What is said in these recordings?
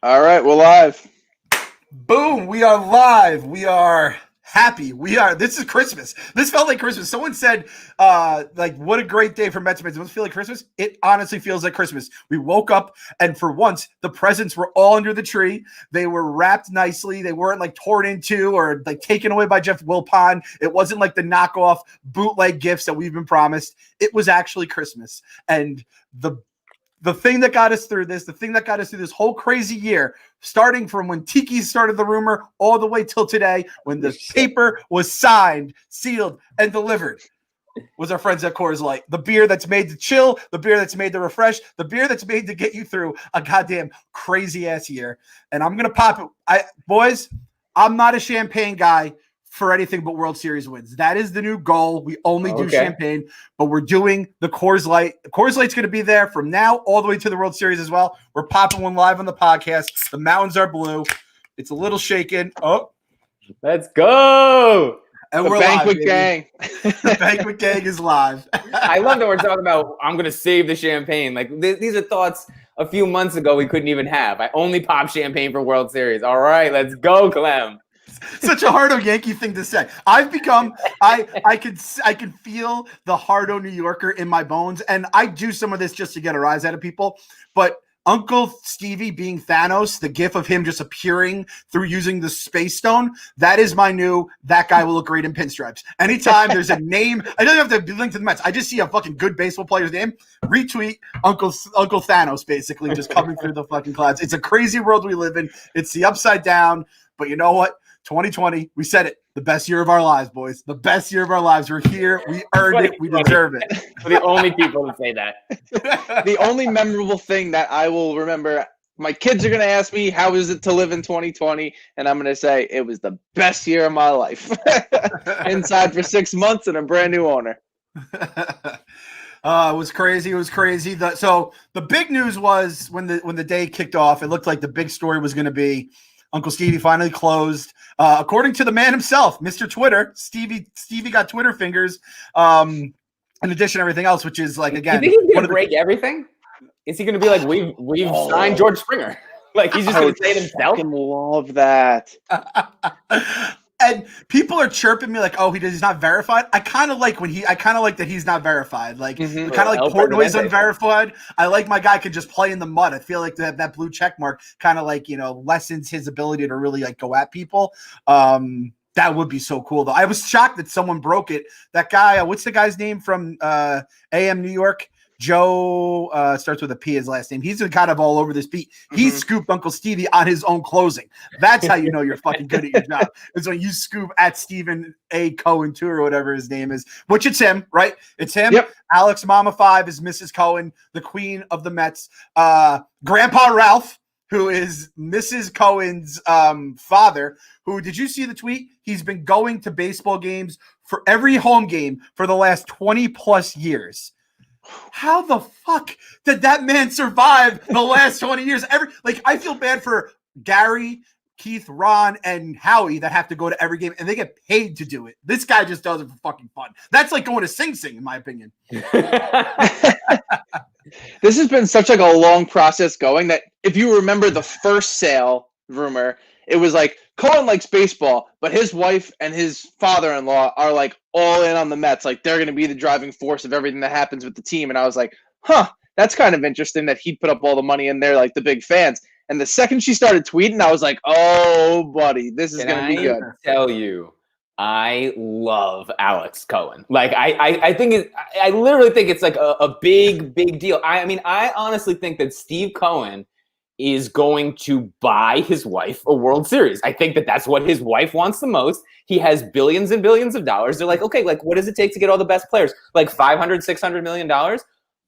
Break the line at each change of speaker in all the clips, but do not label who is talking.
All right, we're live.
Boom, we are live. We are happy. This is Christmas. This felt like Christmas. Someone said, what a great day for Mets fans. It doesn't feel like Christmas. It honestly feels like Christmas. We woke up, and for once, the presents were all under the tree. They were wrapped nicely. They weren't like torn into or like taken away by Jeff Wilpon. It wasn't like the knockoff bootleg gifts that we've been promised. It was actually Christmas. And the thing that got us through this, this whole crazy year, starting from when Tiki started the rumor all the way till today, when the paper was signed, sealed, and delivered, was our friends at Coors Light. The beer that's made to chill, the beer that's made to refresh, the beer that's made to get you through a goddamn crazy-ass year. And I'm going to pop it. Boys, I'm not a champagne guy for anything but World Series wins. That is the new goal. We only do champagne, but we're doing the Coors Light. The Coors Light's going to be there from now all the way to the World Series as well. We're popping one live on the podcast. The mountains are blue. It's a little shaken. Oh,
let's go.
And we're banquet live, gang.
The banquet gang is live.
I love that we're talking about, I'm going to save the champagne. Like these are thoughts a few months ago we couldn't even have. I only pop champagne for World Series. All right, let's go, Clem.
Such a Hardo Yankee thing to say. I've become, I can feel the Hardo New Yorker in my bones, and I do some of this just to get a rise out of people. But Uncle Stevie being Thanos, the gif of him just appearing through using the Space Stone, that is my new, that guy will look great in pinstripes. Anytime there's a name, I don't have to be linked to the Mets. I just see a fucking good baseball player's name, retweet Uncle Thanos, basically, just coming through the fucking clouds. It's a crazy world we live in. It's the upside down, but you know what? 2020, we said it. The best year of our lives, boys. The best year of our lives. We're here. We earned it. We deserve it.
We're the only people to say that.
The only memorable thing that I will remember, my kids are going to ask me, how is it to live in 2020? And I'm going to say, it was the best year of my life. Inside for 6 months and a brand new owner.
It was crazy. It was crazy. So the big news was when the day kicked off, it looked like the big story was going to be Uncle Stevie finally closed. According to the man himself, Mr. Twitter, Stevie got Twitter fingers. In addition to everything else, which is like, again,
you think he's gonna break everything? Is he gonna be like, we've signed George Springer? Like he's just gonna say it himself?
I love that.
And people are chirping me like, "Oh, he's not verified." I kind of like that he's not verified. Like, kind of like Portnoy's unverified. I like my guy could just play in the mud. I feel like that blue check mark kind of like lessens his ability to really like go at people. That would be so cool though. I was shocked that someone broke it. That guy, what's the guy's name from AM New York? Joe starts with a P, his last name. He's kind of all over this beat. He scooped Uncle Stevie on his own closing. That's how you know you're fucking good at your job. It's when you scoop at Stephen A. Cohen too, or whatever his name is, which it's him, right? It's him. Yep. Alex Mama 5 is Mrs. Cohen, the queen of the Mets. Grandpa Ralph, who is Mrs. Cohen's father, who, did you see the tweet? He's been going to baseball games for every home game for the last 20 plus years. How the fuck did that man survive the last 20 years? I feel bad for Gary, Keith, Ron, and Howie that have to go to every game, and they get paid to do it. This guy just does it for fucking fun. That's like going to Sing Sing, in my opinion.
This has been such like a long process going that if you remember the first sale rumor, it was like Cohen likes baseball, but his wife and his father-in-law are like all in on the Mets. Like they're going to be the driving force of everything that happens with the team. And I was like, that's kind of interesting that he'd put up all the money in there, like the big fans. And the second she started tweeting, I was like, oh, buddy, this is going to be good.
Tell you, I love Alex Cohen. Like I literally think it's like a big deal. I honestly think that Steve Cohen is going to buy his wife a World Series. I think that that's what his wife wants the most. He has billions and billions of dollars. They're like, okay, like what does it take to get all the best players? Like $500-600 million?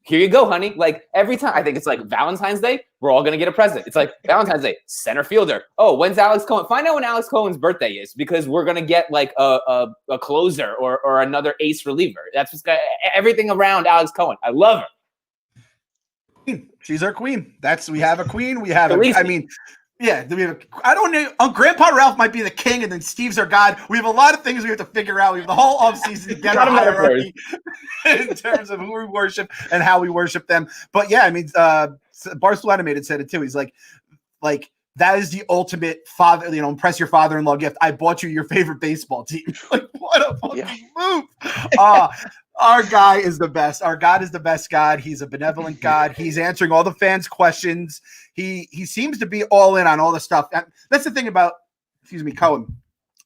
Here you go, honey. Like every time, I think it's like Valentine's Day, we're all going to get a present. It's like Valentine's Day, center fielder. Oh, when's Alex Cohen? Find out when Alex Cohen's birthday is because we're going to get like a closer or another ace reliever. That's just everything around Alex Cohen. I love her.
She's our queen. We have a queen. We have I don't know. Grandpa Ralph might be the king, and then Steve's our god. We have a lot of things we have to figure out. We have the whole offseason to get our hierarchy in terms of who we worship and how we worship them. But yeah, Barstool Animated said it too. He's like that is the ultimate father, impress your father-in-law gift. I bought you your favorite baseball team. Like, what a fucking move. Our guy is the best. Our God is the best God. He's a benevolent God. He's answering all the fans' questions. He seems to be all in on all the stuff. That's the thing about, Cohen.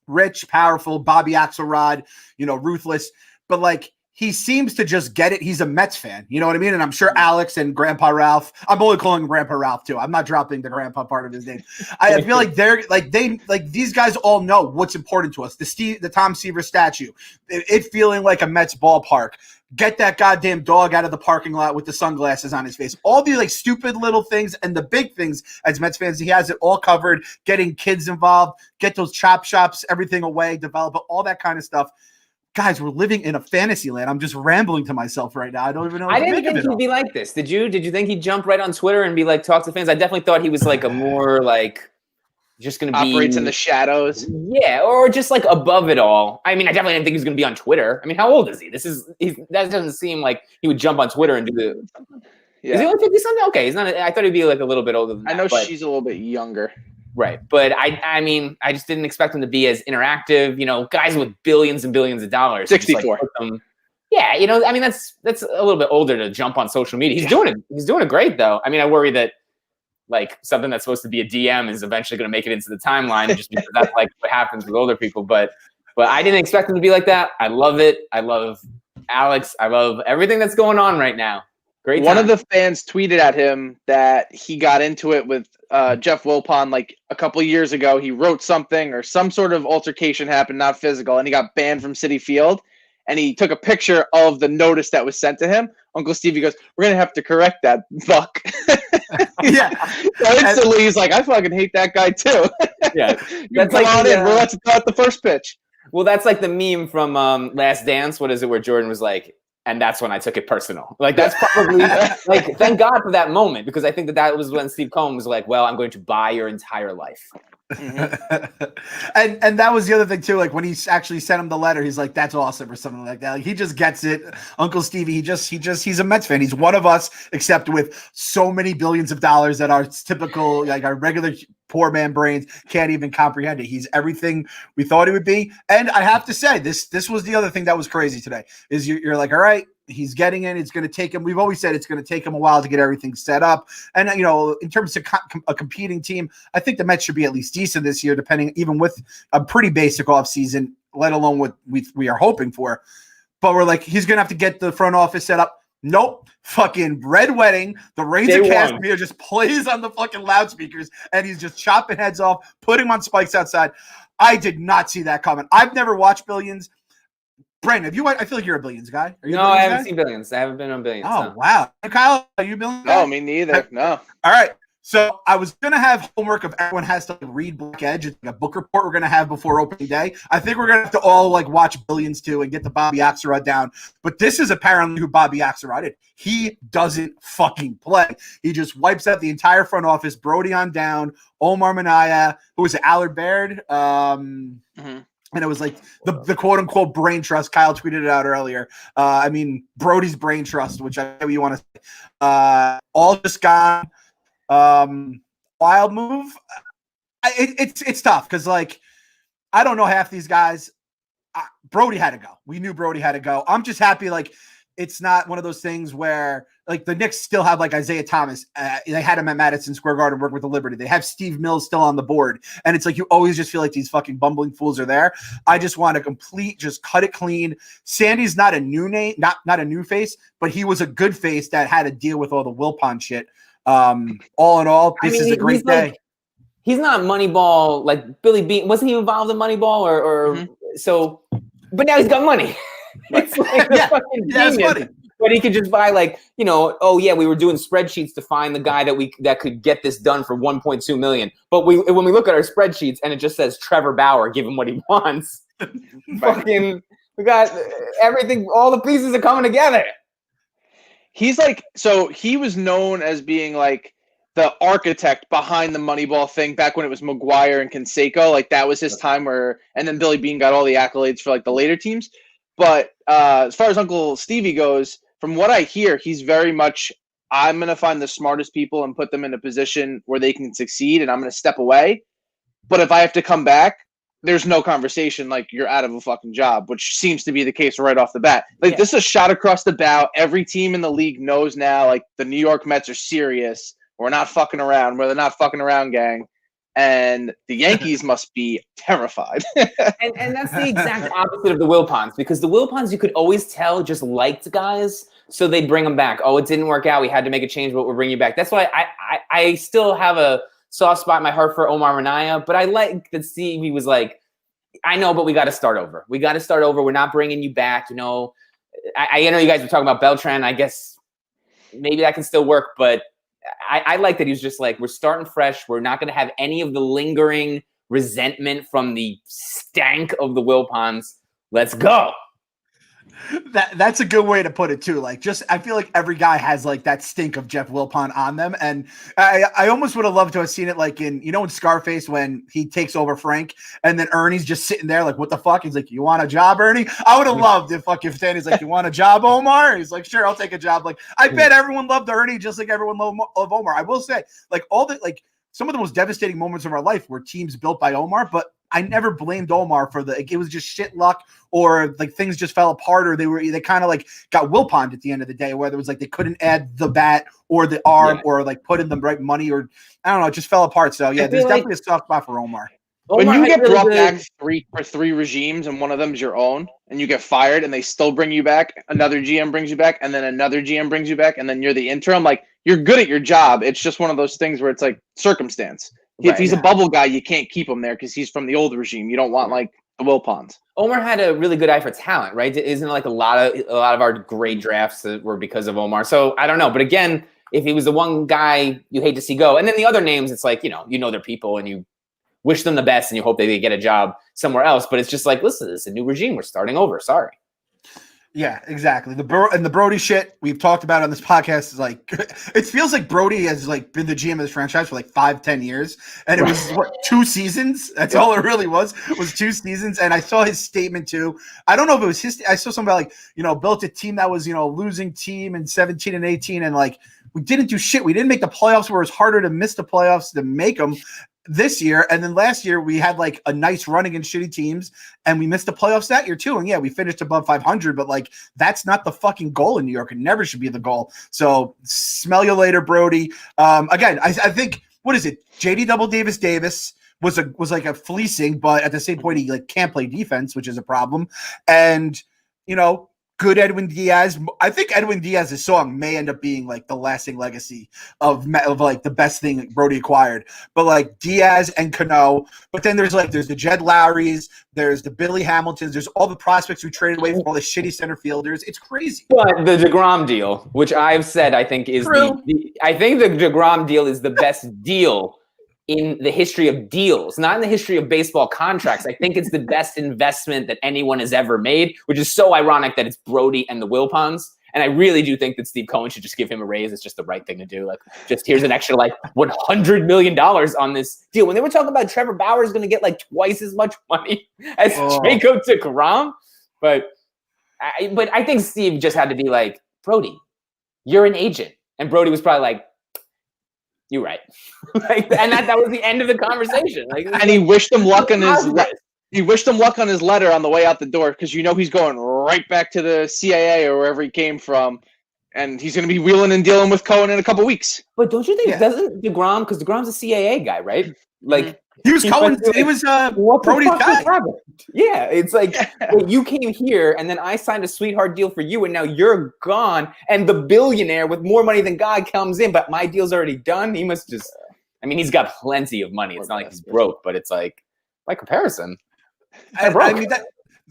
Rich, powerful, Bobby Axelrod, ruthless. But like, he seems to just get it. He's a Mets fan. You know what I mean? And I'm sure Alex and Grandpa Ralph, I'm only calling him Grandpa Ralph too. I'm not dropping the grandpa part of his name. I feel like these guys all know what's important to us. The Tom Seaver statue, it feeling like a Mets ballpark. Get that goddamn dog out of the parking lot with the sunglasses on his face. All these like stupid little things and the big things as Mets fans, he has it all covered. Getting kids involved, get those chop shops, everything away, develop all that kind of stuff. Guys, we're living in a fantasy land. I'm just rambling to myself right now. I don't even know.
I didn't think he'd be like this. Did you? Did you think he'd jump right on Twitter and be like, talk to fans? I definitely thought he was like a more like just going to be
operates in the shadows.
Yeah, or just like above it all. I mean, I definitely didn't think he was going to be on Twitter. I mean, how old is he? That doesn't seem like he would jump on Twitter and do the. Yeah. Is he only 50 something? Okay, he's not. I thought he'd be like a little bit older than that.
I know she's a little bit younger.
Right. But I mean, I just didn't expect him to be as interactive, guys with billions and billions of dollars.
64.
Yeah. I mean, that's a little bit older to jump on social media. He's doing it. He's doing it great though. I mean, I worry that like something that's supposed to be a DM is eventually going to make it into the timeline just because that's like what happens with older people. But I didn't expect him to be like that. I love it. I love Alex. I love everything that's going on right now. Great time.
One of the fans tweeted at him that he got into it with Jeff Wilpon like a couple of years ago. He wrote something or some sort of altercation happened, not physical, and he got banned from Citi Field. And he took a picture of the notice that was sent to him. Uncle Stevie goes, "We're going to have to correct that, Buck."
Yeah.
So instantly he's like, "I fucking hate that guy too."
Yeah.
That's like, we're about to throw out the first pitch.
Well, that's like the meme from Last Dance. What is it where Jordan was like, and that's when I took it personal. Like, that's probably, like, thank God for that moment, because I think that was when Steve Cohen was like, well, I'm going to buy your entire life.
Mm-hmm. and that was the other thing too. Like when he actually sent him the letter, he's like, "That's awesome" or something like that. Like he just gets it, Uncle Stevie. He's a Mets fan. He's one of us, except with so many billions of dollars that our typical, like our regular poor man brains can't even comprehend it. He's everything we thought he would be. And I have to say, this was the other thing that was crazy today. Is you're like, all right, he's getting in. It's going to take him. We've always said it's going to take him a while to get everything set up. And, in terms of a competing team, I think the Mets should be at least decent this year, depending, even with a pretty basic offseason, let alone what we are hoping for. But we're like, he's going to have to get the front office set up. Nope. Fucking Red Wedding. The Reigns of Cashmere just plays on the fucking loudspeakers, and he's just chopping heads off, putting them on spikes outside. I did not see that coming. I've never watched Billions. Brandon, have you? I feel like you're a Billions guy. Are you
no, I haven't seen Billions. I haven't been on Billions.
Oh, no. Wow. Kyle, are you a Billions guy?
No, me neither. No.
All right. So I was going to have homework of everyone has to read Black Edge. It's like a book report we're going to have before opening day. I think we're going to have to all watch Billions too and get the Bobby Axelrod down. But this is apparently who Bobby Axelrod is. He doesn't fucking play. He just wipes out the entire front office. Brody on down. Omar Minaya, who was it, Allard Baird. And it was like the quote unquote brain trust. Kyle tweeted it out earlier. Brody's brain trust, which I know you want to say. All just gone. Wild move. It's tough because I don't know half these guys. Brody had to go. We knew Brody had to go. I'm just happy it's not one of those things where the Knicks still have Isaiah Thomas. They had him at Madison Square Garden work with the Liberty. They have Steve Mills still on the board, and it's you always just feel like these fucking bumbling fools are there. I just want to just cut it clean. Sandy's not a new name, not a new face, but he was a good face that had to deal with all the Wilpon shit. All in all, this is a great day.
He's not Moneyball like Billy Bean. Wasn't he involved in Moneyball or so? But now he's got money. It's fucking genius. Money. But he could just buy we were doing spreadsheets to find the guy that could get this done for $1.2 million. But when we look at our spreadsheets and it just says Trevor Bauer, give him what he wants. Fucking, we got everything. All the pieces are coming together.
He's he was known as being the architect behind the Moneyball thing back when it was McGuire and Canseco. That was his time and then Billy Bean got all the accolades for the later teams. But as far as Uncle Stevie goes, from what I hear, he's very much I'm going to find the smartest people and put them in a position where they can succeed, and I'm going to step away. But if I have to come back, there's no conversation like you're out of a fucking job, which seems to be the case right off the bat. Like this is a shot across the bow. Every team in the league knows now, like the New York Mets are serious. We're not fucking around. We're the not fucking around gang. And the Yankees must be terrified.
and that's the exact opposite of the Wilpons, because the Wilpons you could always tell just liked guys, so they'd bring them back. Oh, it didn't work out. We had to make a change, but we'll bring you back. That's why I still have a soft spot in my heart for Omar Minaya, but I like that Stevie was like, I know, but we got to start over. We got to start over. We're not bringing you back. You know, I know you guys were talking about Beltran. I guess maybe that can still work, but I like that he was just like, we're starting fresh. We're not going to have any of the lingering resentment from the stank of the Wilpons. Let's go.
That's a good way to put it too. Like, just I feel like every guy has like that stink of Jeff Wilpon on them, and I almost would have loved to have seen it like in Scarface when he takes over Frank, and then Ernie's just sitting there like, what the fuck? He's like, you want a job, Ernie? I would have loved if Danny's like, you want a job, Omar? He's like, sure, I'll take a job. Like, I bet everyone loved Ernie just like everyone loved Omar. I will say, like some of the most devastating moments of our life were teams built by Omar, but I never blamed Omar for it was just shit luck, or like things just fell apart, or they kind of like got Wilponned at the end of the day, whether it was like they couldn't add the bat or the arm or like put in the right money, or I don't know, it just fell apart. So yeah, there's definitely a soft spot for Omar.
When you get brought back three regimes and one of them is your own, and you get fired and they still bring you back, another GM brings you back, and then another GM brings you back, and then you're the interim, like you're good at your job. It's just one of those things where it's like circumstance. If he's a bubble guy, you can't keep him there because he's from the old regime. You don't want like the Wilpons.
Omar had a really good eye for talent, right? Isn't like a lot of our great drafts that were because of Omar? So I don't know, but again, if he was the one guy you hate to see go, and then the other names, it's like you know their people and you wish them the best and you hope they get a job somewhere else. But it's just like, listen, it's a new regime. We're starting over. Sorry.
Yeah, exactly. The Brody shit we've talked about on this podcast is like, it feels like Brody has like been the GM of this franchise for like 5-10 years, and it was 2 seasons. That's all it really was 2 seasons. And I saw his statement too. I don't know if it was his. I saw something about like built a team that was a losing team in 17 and 18, and like we didn't do shit. We didn't make the playoffs, where it's harder to miss the playoffs than make them. This year, and then last year we had like a nice run against shitty teams, and we missed the playoffs that year too. And yeah, we finished above 500, but like that's not the fucking goal in New York. It never should be the goal. So smell you later, Brody. Again, I think, what is it? JD Double Davis was like a fleecing, but at the same point he like can't play defense, which is a problem. And good Edwin Diaz. I think Edwin Diaz's song may end up being like the lasting legacy of like the best thing Brody acquired. But like Diaz and Cano. But then there's the Jed Lowrys, there's the Billy Hamiltons, there's all the prospects we traded away from all the shitty center fielders. It's crazy.
But the DeGrom deal, which I've said I think is I think the DeGrom deal is the best deal in the history of deals, not in the history of baseball contracts. I think it's the best investment that anyone has ever made, which is so ironic that it's Brody and the Wilpons. And I really do think that Steve Cohen should just give him a raise. It's just the right thing to do. Like, just here's an extra like $100 million on this deal. When they were talking about Trevor Bauer is going to get like twice as much money as Jacob DeGrom, but I think Steve just had to be like, Brody, you're an agent, and Brody was probably like, you're right. And that was the end of the conversation.
And he wished him luck on his letter on the way out the door, because he's going right back to the CIA or wherever he came from, and he's going to be wheeling and dealing with Cohen in a couple weeks.
But don't you think doesn't DeGrom, because DeGrom's a CIA guy, right? Like
he was Cohen. He was Brody's guy.
Yeah, it's like well, you came here, and then I signed a sweetheart deal for you, and now you're gone, and the billionaire with more money than God comes in, but my deal's already done. He must just. I mean, he's got plenty of money. It's not like he's broke, but it's like by comparison.
I mean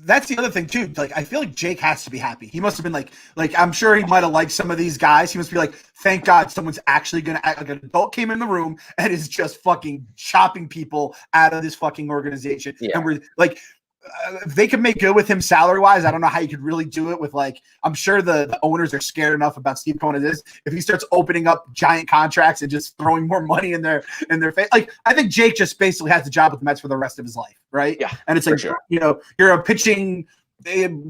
that's the other thing too. Like I feel like Jake has to be happy. He must have been like I'm sure he might have liked some of these guys. He must be like, thank God someone's actually gonna act like an adult came in the room and is just fucking chopping people out of this fucking organization. Yeah. And we're like, if they could make good with him salary wise, I don't know how you could really do it with like. I'm sure the owners are scared enough about Steve Cohen as is. If he starts opening up giant contracts and just throwing more money in their face, like I think Jake just basically has the job with the Mets for the rest of his life, right?
Yeah,
and it's like you're a pitching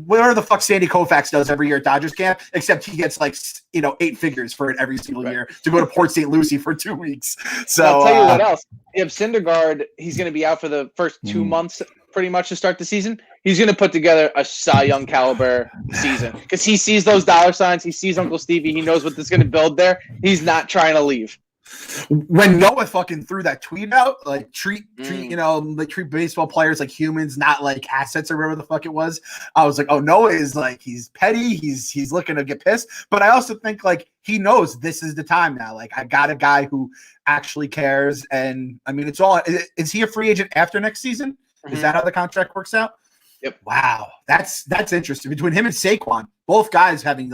whatever the fuck Sandy Koufax does every year at Dodgers camp, except he gets like 8 figures for it every single year to go to Port St. Lucie for 2 weeks. So
I'll tell you what else. You have Syndergaard. He's going to be out for the first 2 months, pretty much to start the season. He's going to put together a Cy Young caliber season because he sees those dollar signs. He sees Uncle Stevie. He knows what this is going to build there. He's not trying to leave.
When Noah fucking threw that tweet out, like treat baseball players like humans, not like assets or whatever the fuck it was. I was like, oh, Noah is like, he's petty. He's looking to get pissed. But I also think like he knows this is the time now. Like I got a guy who actually cares. And I mean, it's all, is he a free agent after next season? Mm-hmm. Is that how the contract works out?
Yep.
Wow, that's interesting. Between him and Saquon, both guys having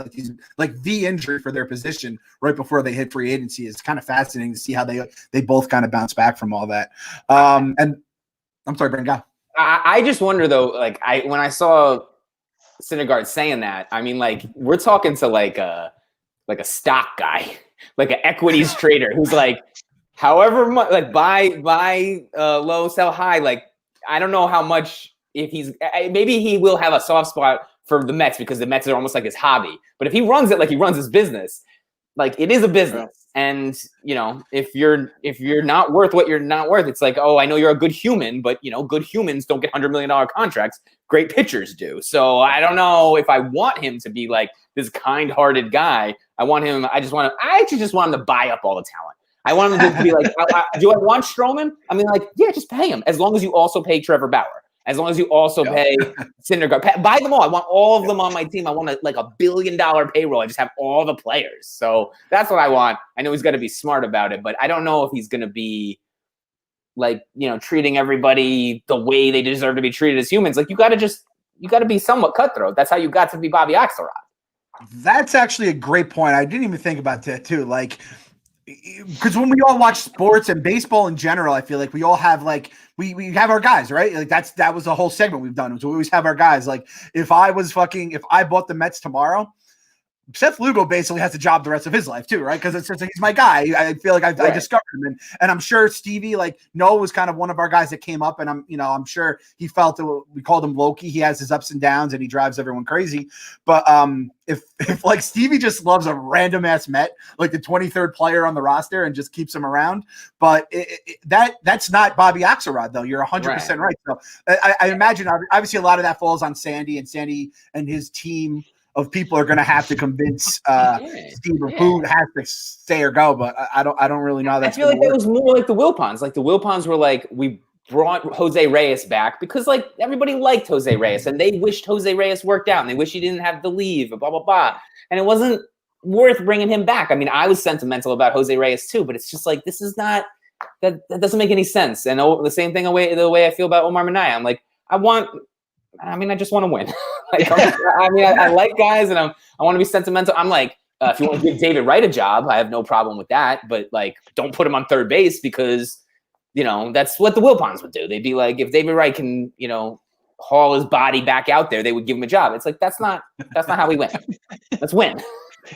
like the injury for their position right before they hit free agency is kind of fascinating to see how they both kind of bounce back from all that. And I'm sorry, Brandon.
I just wonder though, like when I saw Syndergaard saying that, I mean, like we're talking to like a stock guy, like an equities trader who's like, however much, like buy low, sell high. Like I don't know how much. If he's maybe he will have a soft spot for the Mets because the Mets are almost like his hobby. But if he runs it like he runs his business, like it is a business. And if you're not worth what you're not worth, it's like, oh, I know you're a good human, but good humans don't get $100 million contracts. Great pitchers do. So I don't know if I want him to be like this kind-hearted guy. I actually just want him to buy up all the talent. I want him to be like, do I want Stroman? I mean, like, yeah, just pay him as long as you also pay Trevor Bauer. As long as you also pay Syndergaard, buy them all. I want all of them on my team. I want like $1 billion payroll. I just have all the players. So that's what I want. I know he's got to be smart about it, but I don't know if he's going to be like, treating everybody the way they deserve to be treated as humans. Like you got to be somewhat cutthroat. That's how you got to be Bobby Axelrod.
That's actually a great point. I didn't even think about that too. Like, because when we all watch sports and baseball in general, I feel like we all have like we have our guys, right? Like that was the whole segment we've done. So we always have our guys. Like if I bought the Mets tomorrow, Seth Lugo basically has a job the rest of his life too, right? Because it's just like he's my guy. I feel like I discovered him, and I'm sure Stevie, like Noah, was kind of one of our guys that came up, and I'm sure he felt that we called him Loki. He has his ups and downs, and he drives everyone crazy. But if like Stevie just loves a random ass Met, like the 23rd player on the roster, and just keeps him around, but that's not Bobby Axelrod though. You're 100% right. So I imagine obviously a lot of that falls on Sandy and his team of people are going to have to convince Steve who has to stay or go, but I don't really know how that's.
I feel like that was more like the Wilpons. Like the Wilpons were like, we brought Jose Reyes back because like everybody liked Jose Reyes and they wished Jose Reyes worked out and they wish he didn't have to leave, blah blah blah, and it wasn't worth bringing him back. I mean, I was sentimental about Jose Reyes too, but it's just like this is not that doesn't make any sense. And the same thing the way I feel about Omar Minaya. I'm like, I just want to win. I like guys, and I want to be sentimental. I'm like, if you want to give David Wright a job, I have no problem with that. But like, don't put him on third base because, that's what the Wilpons would do. They'd be like, if David Wright can, haul his body back out there, they would give him a job. It's like that's not how we win. Let's win.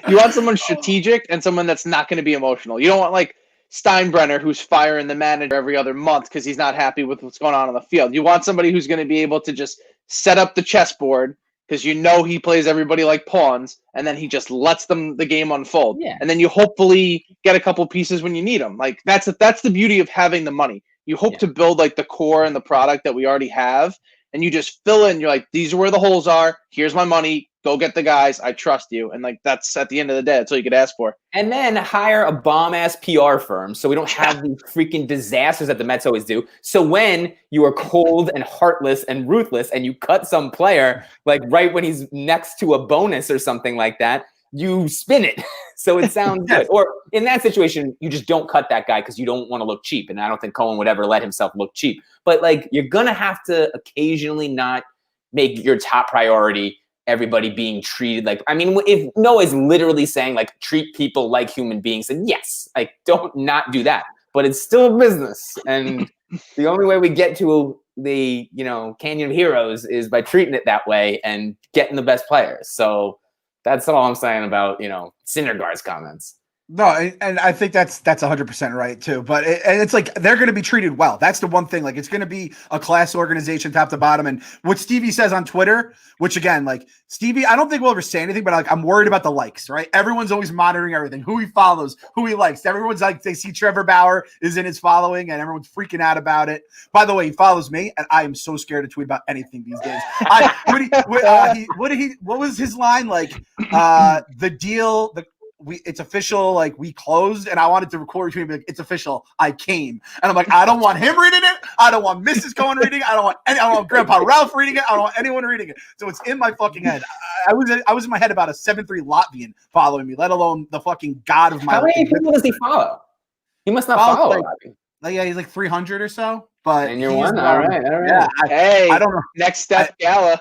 You want someone strategic and someone that's not going to be emotional. You don't want like Steinbrenner who's firing the manager every other month because he's not happy with what's going on the field. You want somebody who's going to be able to just set up the chessboard because he plays everybody like pawns, and then he just lets the game unfold.
Yeah.
And then you hopefully get a couple pieces when you need them. Like that's the beauty of having the money. You hope to build like the core and the product that we already have, and you just fill in. You're like, these are where the holes are. Here's my money. Go get the guys. I trust you. And like that's at the end of the day, that's all you could ask for.
And then hire a bomb-ass PR firm so we don't have these freaking disasters that the Mets always do. So when you are cold and heartless and ruthless and you cut some player, like right when he's next to a bonus or something like that, you spin it so it sounds good. Or in that situation, you just don't cut that guy because you don't want to look cheap. And I don't think Cohen would ever let himself look cheap. But like you're going to have to occasionally not make your top priority everybody being treated like, I mean, if Noah's literally saying like treat people like human beings, then yes, like don't not do that. But it's still a business, and the only way we get to the Canyon of Heroes is by treating it that way and getting the best players. So that's all I'm saying about Syndergaard's comments.
No, and I think that's 100% right too. But it's like they're going to be treated well. That's the one thing. Like it's going to be a class organization, top to bottom. And what Stevie says on Twitter, which again, like Stevie, I don't think we'll ever say anything, but like I'm worried about the likes. Right? Everyone's always monitoring everything, who he follows, who he likes. Everyone's like they see Trevor Bauer is in his following, and everyone's freaking out about it. By the way, he follows me, and I am so scared to tweet about anything these days. What was his line like? The deal. It's official, like we closed, and I wanted to record between like it's official, I came. And I'm like, I don't want him reading it, I don't want Mrs. Cohen reading it, I don't want Grandpa Ralph reading it, I don't want anyone reading it. So it's in my fucking head. I was in my head about a 7'3" Latvian following me, let alone the fucking god of my
How many people does he follow? He must not follow
like yeah, he's like 300 or so. But
and you're one, all right.
Yeah, I don't know. Next step, Gala.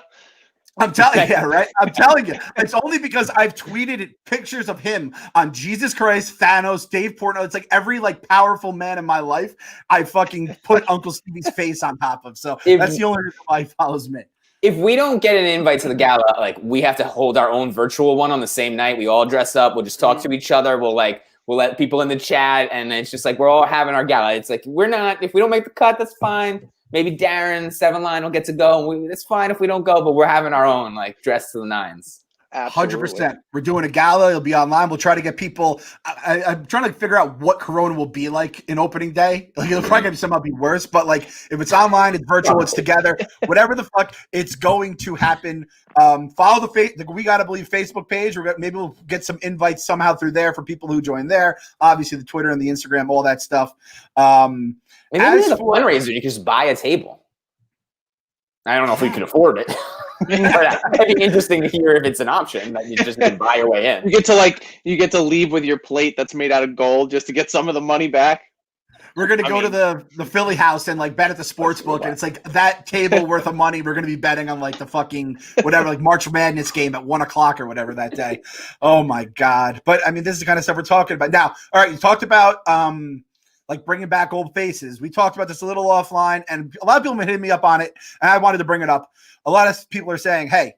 I'm telling you, right? I'm telling you. It's only because I've tweeted pictures of him on Jesus Christ, Thanos, Dave Portnoy. It's like every like powerful man in my life, I fucking put Uncle Stevie's face on top of. So that's the only reason why he follows me.
If we don't get an invite to the gala, like we have to hold our own virtual one on the same night. We all dress up. We'll just talk to each other. We'll let people in the chat, and it's just like we're all having our gala. It's like if we don't make the cut, that's fine. Maybe Darren, 7 Line will get to go. And it's fine if we don't go, but we're having our own, like, dress to the nines.
100%. We're doing a gala. It'll be online. We'll try to get people. I'm trying to figure out what Corona will be like in opening day. Like it'll probably somehow be worse, but like if it's online, it's virtual, it's together, whatever the fuck, it's going to happen. Follow the We Gotta Believe Facebook page. Maybe we'll get some invites somehow through there for people who join there. Obviously, the Twitter and the Instagram, all that stuff.
Maybe there's a fundraiser. You can just buy a table. I don't know if we could afford it. That'd be interesting to hear if it's an option that you just buy your way in.
You get to leave with your plate that's made out of gold just to get some of the money back.
We're gonna go to the Philly house and like bet at the sports book, and it's like that table worth of money. We're gonna be betting on like the fucking whatever, like March Madness game at 1:00 or whatever that day. Oh my god! But I mean, this is the kind of stuff we're talking about now. All right, you talked about like bringing back old faces. We talked about this a little offline, and a lot of people hit me up on it, and I wanted to bring it up. A lot of people are saying, hey,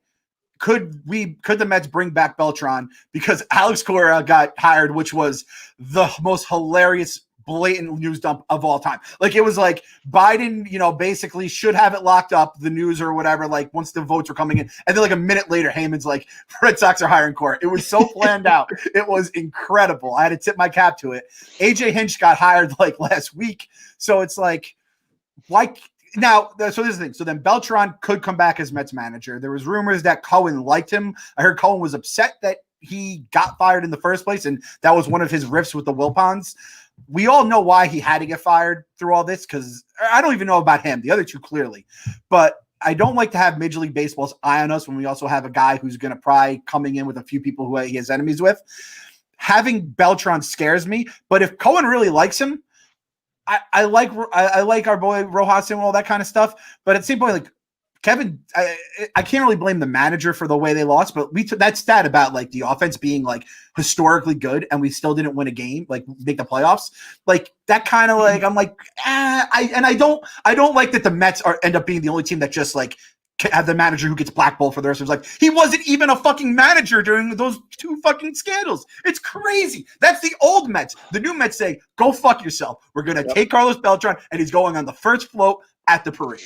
could the Mets bring back Beltran? Because Alex Cora got hired, which was the most hilarious, blatant news dump of all time. Like it was like Biden, basically should have it locked up, the news or whatever, like once the votes were coming in. And then like a minute later, Heyman's like, Red Sox are hiring Cora. It was so planned out. It was incredible. I had to tip my cap to it. AJ Hinch got hired like last week. So it's like, now, so this is the thing. So then Beltran could come back as Mets manager. There was rumors that Cohen liked him. I heard Cohen was upset that he got fired in the first place, and that was one of his riffs with the Wilpons. We all know why he had to get fired through all this, because I don't even know about him. The other two clearly. But I don't like to have Major League Baseball's eye on us when we also have a guy who's going to probably coming in with a few people who he has enemies with. Having Beltran scares me, but if Cohen really likes him, I like our boy Rojas and all that kind of stuff, but at the same point, like Kevin, I can't really blame the manager for the way they lost, but we took that stat about like the offense being like historically good and we still didn't win a game, like make the playoffs. Like that kind of like I'm like, I don't like that the Mets end up being the only team that just like have the manager who gets blackballed for the rest of his life. He wasn't even a fucking manager during those 2 fucking scandals. It's crazy. That's the old Mets. The new Mets say, go fuck yourself. We're going to take Carlos Beltran, and he's going on the first float at the parade.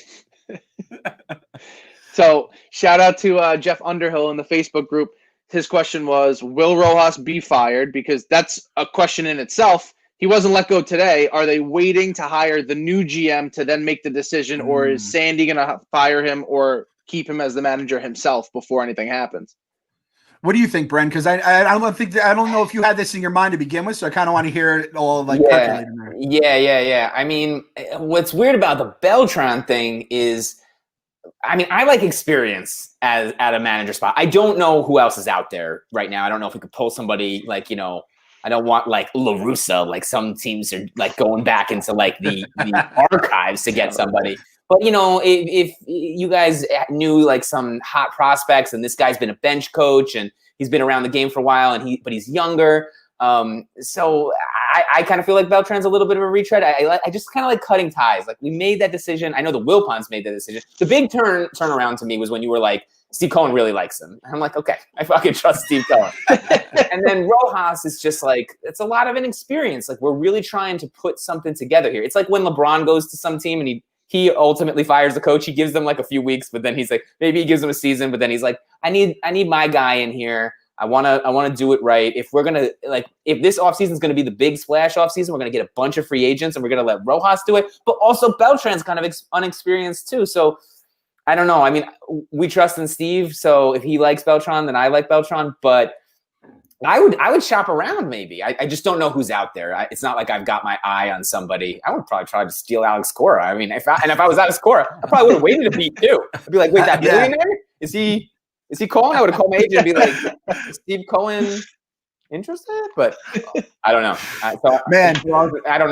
So shout out to Jeff Underhill in the Facebook group. His question was, will Rojas be fired? Because that's a question in itself. He wasn't let go today. Are they waiting to hire the new GM to then make the decision, or is Sandy going to fire him or keep him as the manager himself before anything happens?
What do you think, Bren? Because I don't know if you had this in your mind to begin with, so I kind of want to hear it all like percolating there.
Yeah. I mean, what's weird about the Beltran thing is, I mean, I like experience at a manager spot. I don't know who else is out there right now. I don't know if we could pull somebody like, I don't want like La Russa, like some teams are like going back into like the archives to get somebody. But, if you guys knew like some hot prospects, and this guy's been a bench coach and he's been around the game for a while, but he's younger. So I kind of feel like Beltran's a little bit of a retread. I just kind of like cutting ties. Like we made that decision. I know the Wilpons made that decision. The big turnaround to me was when you were like Steve Cohen really likes him. And I'm like, okay, I fucking trust Steve Cohen. And then Rojas is just like, it's a lot of inexperience. Like, we're really trying to put something together here. It's like when LeBron goes to some team and he ultimately fires the coach. He gives them like a few weeks, but then he's like, maybe he gives them a season, but then he's like, I need my guy in here. I want to do it right. If we're going to if this offseason is going to be the big splash offseason, we're going to get a bunch of free agents and we're going to let Rojas do it. But also Beltran's kind of unexperienced too. So I don't know. I mean, we trust in Steve. So if he likes Beltran, then I like Beltran. But I would shop around maybe. I just don't know who's out there. It's not like I've got my eye on somebody. I would probably try to steal Alex Cora. I mean, if I was Alex Cora, I probably would have waited a beat too. I'd be like, wait, that billionaire? Is he calling? I would have called my agent and be like, is Steve Cohen interested? But I don't know. I don't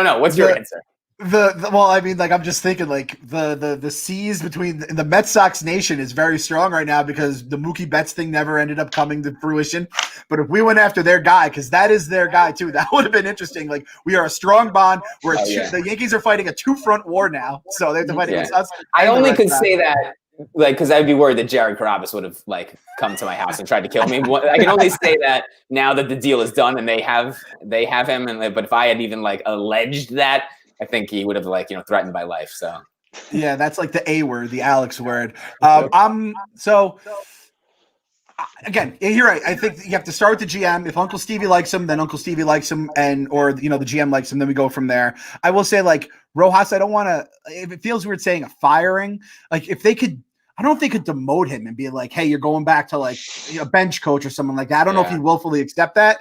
know. What's your answer?
Well, I mean, like, I'm just thinking, like, the seas between the Mets Sox nation is very strong right now because the Mookie Betts thing never ended up coming to fruition. But if we went after their guy, because that is their guy too, that would have been interesting. Like, we are a strong bond. The Yankees are fighting a 2-front war now, so they have to fight against us.
I only could say that, like, because I'd be worried that Jared Carrabis would have like come to my house and tried to kill me. I can only say that now that the deal is done and they have him. But if I had even like alleged that, I think he would have threatened my life. So
yeah, that's like the A word, the Alex word. Again, you're right. I think you have to start with the GM. If Uncle Stevie likes him, then Uncle Stevie likes him, or the GM likes him, then we go from there. I will say, like, Rojas, I don't want to. If it feels weird saying a firing, like if they could. I don't know if they could demote him and be like, hey, you're going back to like a bench coach or something like that. I don't know if he'd willfully accept that.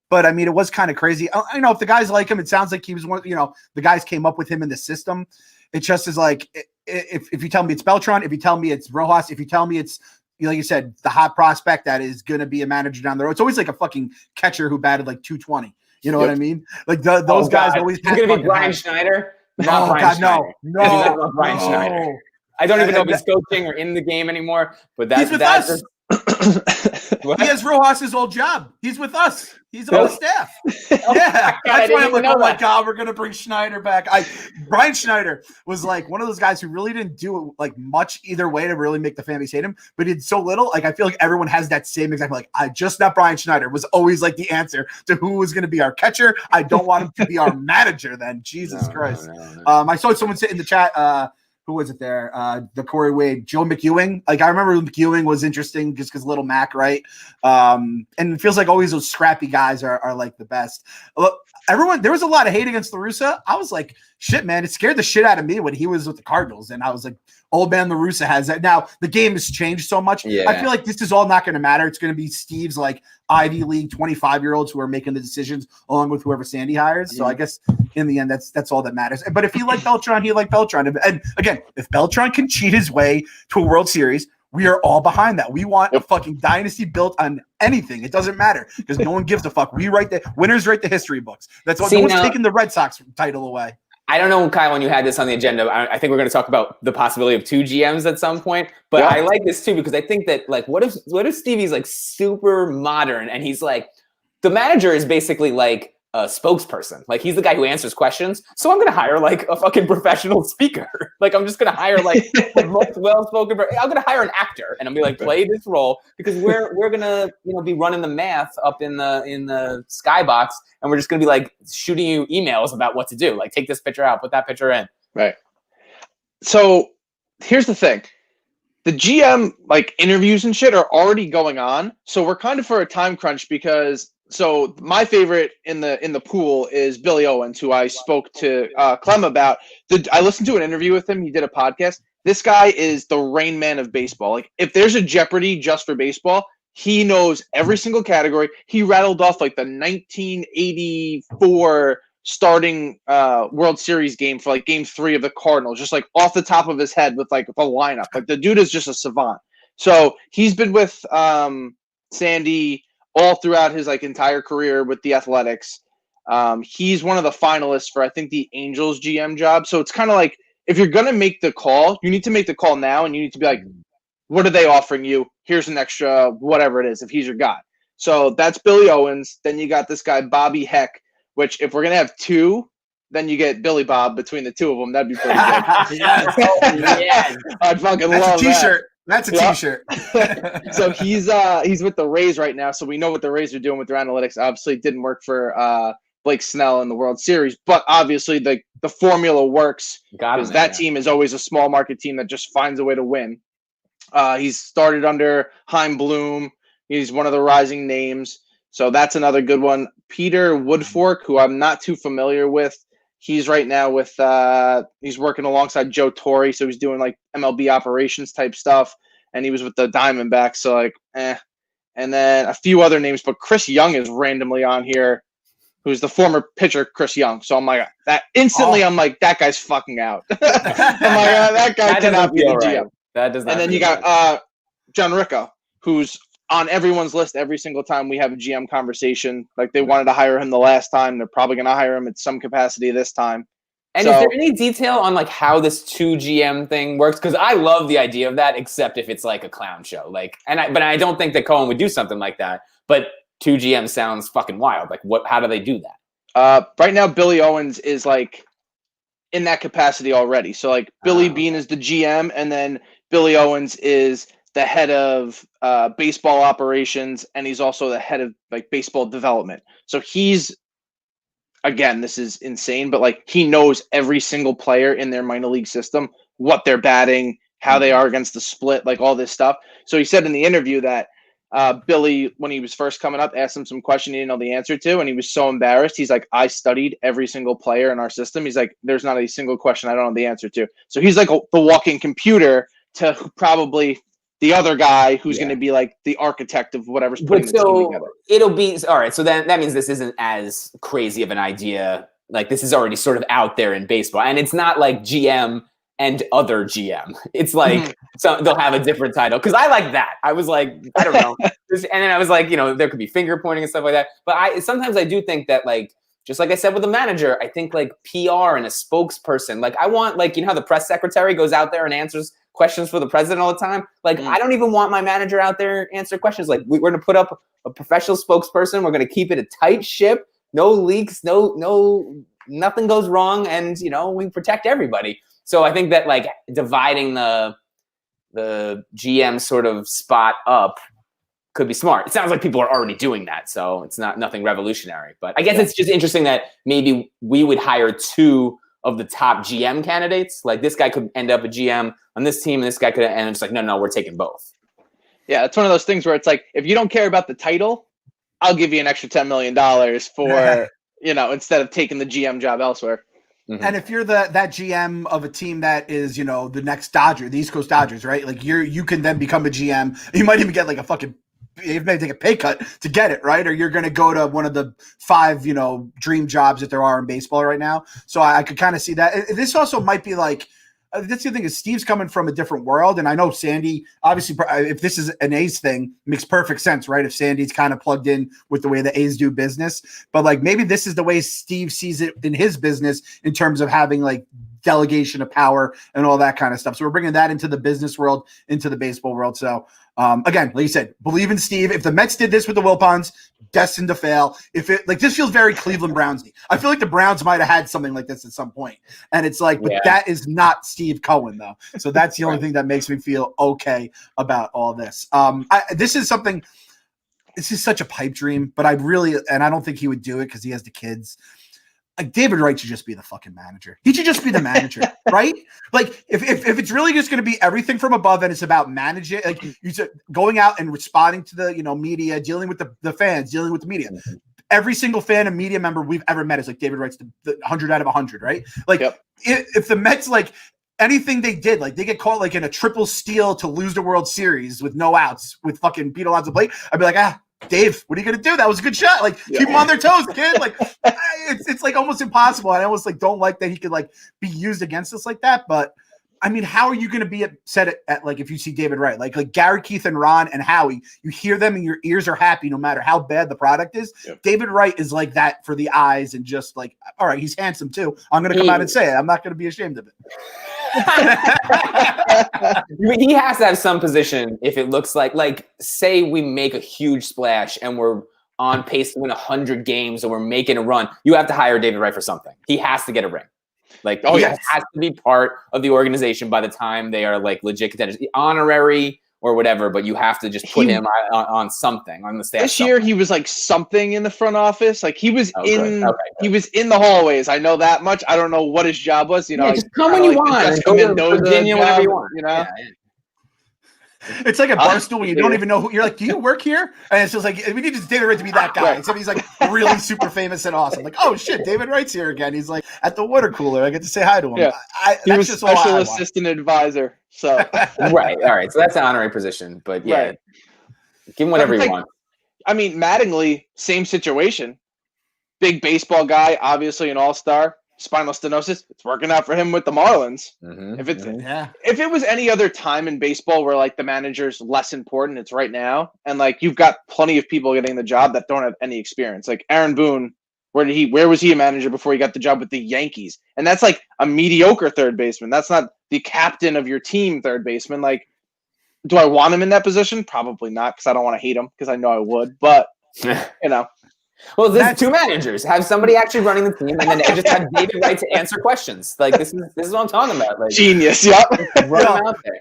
But I mean, it was kind of crazy. I know if the guys like him, it sounds like he was one. The guys came up with him in the system. It just is like if you tell me it's Beltran, if you tell me it's Rojas, if you tell me it's like you said, the hot prospect that is going to be a manager down the road. It's always like a fucking catcher who batted like 220. You know what I mean? Like those guys always.
It's going to be Brian Schneider.
No,
Brian
Schneider.
No, Brian Schneider. I don't even know if he's coaching or in the game anymore. But
he's with us. He has Rojas's old job. He's with us. He's on the staff. Yeah, that's why I'm like, oh my god, we're gonna bring Schneider back. Brian Schneider was like one of those guys who really didn't do like much either way to really make the fan base hate him, but he did so little. Like I feel like everyone has that same exact like I just not Brian Schneider was always like the answer to who was gonna be our catcher. I don't want him to be our manager. Then Jesus Christ. No. I saw someone sit in the chat. Who was it there? The Corey Wade, Joe McEwing. Like I remember McEwing was interesting just because Little Mac, right? And it feels like always those scrappy guys are like the best. Look, there was a lot of hate against La Russa. I was like, shit, man, it scared the shit out of me when he was with the Cardinals. And I was like, old man La Russa has that. Now the game has changed so much. Yeah. I feel like this is all not going to matter. It's going to be Steve's like Ivy League 25-year-olds who are making the decisions along with whoever Sandy hires. So I guess in the end, that's all that matters. But if he liked Beltran, he liked Beltran. And again, if Beltran can cheat his way to a World Series, we are all behind that. We want a fucking dynasty built on anything. It doesn't matter because no one gives a fuck. Winners write the history books. That's what no one's taking the Red Sox title away.
I don't know, Kyle, when you had this on the agenda, I think we're going to talk about the possibility of 2 GMs at some point. But I like this too because I think that like, what if Stevie's like super modern and he's like, the manager is basically like a spokesperson. Like he's the guy who answers questions. So I'm going to hire like a fucking professional speaker. Like I'm just going to hire like a well-spoken. I'm going to hire an actor and I'm going to be like, play this role because we're going to be running the math up in the skybox and we're just going to be like shooting you emails about what to do. Like take this picture out, put that picture in.
Right. So here's the thing. The GM like interviews and shit are already going on. So we're kind of for a time crunch because so my favorite in the pool is Billy Owens, who I spoke to Clem about. I listened to an interview with him. He did a podcast. This guy is the Rain Man of baseball. Like if there's a Jeopardy just for baseball, he knows every single category. He rattled off like the 1984 starting World Series game for like Game 3 of the Cardinals, just like off the top of his head with like the lineup. Like the dude is just a savant. So he's been with Sandy all throughout his like entire career with the Athletics. He's one of the finalists for I think the Angels GM job. So it's kind of like if you're gonna make the call, you need to make the call now, and you need to be like, what are they offering you? Here's an extra whatever it is if he's your guy. So that's Billy Owens. Then you got this guy Bobby Heck, which if we're gonna have 2, then you get Billy Bob between the 2 of them. That'd be pretty good.
Yes.
I'd fucking love
that. That's a T-shirt.
So he's with the Rays right now. So we know what the Rays are doing with their analytics. Obviously, it didn't work for Blake Snell in the World Series, but obviously the formula works because that team is always a small market team that just finds a way to win. He's started under Chaim Bloom. He's one of the rising names. So that's another good one. Peter Woodfork, who I'm not too familiar with. He's right now with he's working alongside Joe Torre. So he's doing like MLB operations type stuff. And he was with the Diamondbacks. So like, And then a few other names, but Chris Young is randomly on here, who's the former pitcher Chris Young. So I'm like, that instantly, I'm like, that guy's fucking out. I'm like, that guy cannot be the GM.
That does not.
And then you got John Ricco, who's on everyone's list every single time we have a GM conversation. Like they wanted to hire him the last time. They're probably going to hire him at some capacity this time.
And is there any detail on like how this 2 GM thing works? Because I love the idea of that, except if it's like a clown show. Like, but I don't think that Cohen would do something like that. But 2 GM sounds fucking wild. Like, how do they do that?
Right now, Billy Owens is like in that capacity already. So like Billy Beane is the GM, and then Billy Owens is the head of baseball operations, and he's also the head of like baseball development. So he's, again, this is insane, but like he knows every single player in their minor league system, what they're batting, how they are against the split, like all this stuff. So he said in the interview that Billy, when he was first coming up, asked him some question he didn't know the answer to, and he was so embarrassed. He's like, I studied every single player in our system. He's like, there's not a single question I don't know the answer to. So he's like the walking computer to probably the other guy who's going to be like the architect of whatever's putting the team together.
It'll be all right. So that means this isn't as crazy of an idea. Like this is already sort of out there in baseball, and it's not like GM and other GM. It's like so they'll have a different title. Because I like that. I was like, I don't know. And then I was like, there could be finger pointing and stuff like that. But sometimes I do think that like, just like I said with the manager, I think like PR and a spokesperson. Like I want like, how the press secretary goes out there and answers questions for the president all the time. Like I don't even want my manager out there answer questions. Like we're going to put up a professional spokesperson. We're going to keep it a tight ship. No leaks. No, nothing goes wrong. And we protect everybody. So I think that like dividing the GM sort of spot up could be smart. It sounds like people are already doing that, so it's nothing revolutionary. But I guess it's just interesting that maybe we would hire 2 of the top GM candidates. Like this guy could end up a GM on this team, and this guy could, and it's like no, we're taking both.
Yeah, it's one of those things where it's like if you don't care about the title, I'll give you an extra $10 million for instead of taking the GM job elsewhere.
Mm-hmm. And if you're that GM of a team that is, the next Dodger, the East Coast Dodgers, right? Like you can then become a GM. You might even get like you may take a pay cut to get it, right? Or you're going to go to one of the 5, dream jobs that there are in baseball right now. So I could kind of see that. This also might be like, that's the thing is Steve's coming from a different world. And I know Sandy, obviously, if this is an A's thing, makes perfect sense, right? If Sandy's kind of plugged in with the way the A's do business. But like maybe this is the way Steve sees it in his business in terms of having like delegation of power and all that kind of stuff. So we're bringing that into the business world, into the baseball world. So again, like you said, believe in Steve. If the Mets did this with the Wilpons, destined to fail. If it like this feels very Cleveland Brownsy. I feel like the Browns might have had something like this at some point. And it's like, but that is not Steve Cohen though. So that's the only thing that makes me feel okay about all this. This is such a pipe dream, but I don't think he would do it because he has the kids. Like David Wright should just be the fucking manager. He should just be the manager, right? Like if it's really just going to be everything from above and it's about managing, like you said, going out and responding to the media, dealing with the fans, dealing with the media. Every single fan and media member we've ever met is like David Wright's the 100 out of 100, right? Like if the Mets like anything they did, like they get caught like in a triple steal to lose the World Series with no outs with fucking Pete Alonso plate, I'd be like, Dave, what are you gonna do? That was a good shot. Like keep them on their toes, kid. Like it's like almost impossible. I almost like don't like that he could like be used against us like that. But I mean, how are you gonna be upset at like if you see David Wright, like Gary, Keith, and Ron and Howie, you hear them and your ears are happy no matter how bad the product is. David Wright is like that for the eyes and just like, all right, he's handsome too. I'm gonna come out and say it. I'm not gonna be ashamed of it.
He has to have some position if it looks like say we make a huge splash and we're on pace to win 100 games and we're making a run. You have to hire David Wright for something. He has to get a ring. Like,
Oh,
he
yes.
has to be part of the organization by the time they are like legit contenders, honorary or whatever. But you have to just put him on something on the staff.
This year, he was like something in the front office. Like he was
good.
he was in the hallways. I know that much. I don't know what his job was. You know,
just come when you want.
Jessica Mendoza
Virginia whenever you want.
You know.
It's like a barstool when you don't even know who you're like. Do you work here? And it's just like we need David Wright to be that guy. Except he's like really super famous and awesome. Like, oh shit, David Wright's here again. He's like at the water cooler. I get to say hi to him.
Yeah. He was
just
special assistant advisor. So
right, all right. So that's an honorary position, but yeah,
right.
Give him whatever you want.
I mean, Mattingly, same situation. Big baseball guy, obviously an all-star. Spinal stenosis. It's working out for him with the Marlins.
Mm-hmm.
If it was any other time in baseball where like the manager's less important, it's right now. And like you've got plenty of people getting the job that don't have any experience. Like Aaron Boone, where was he a manager before he got the job with the Yankees? And that's like a mediocre third baseman. That's not the captain of your team third baseman. Like, do I want him in that position? Probably not, because I don't want to hate him, because I know I would. But you know.
Well, there's two managers. Have somebody actually running the team, and then just have David Wright to answer questions. Like this is what I'm talking about. Like,
genius. Yep.
Run him out there.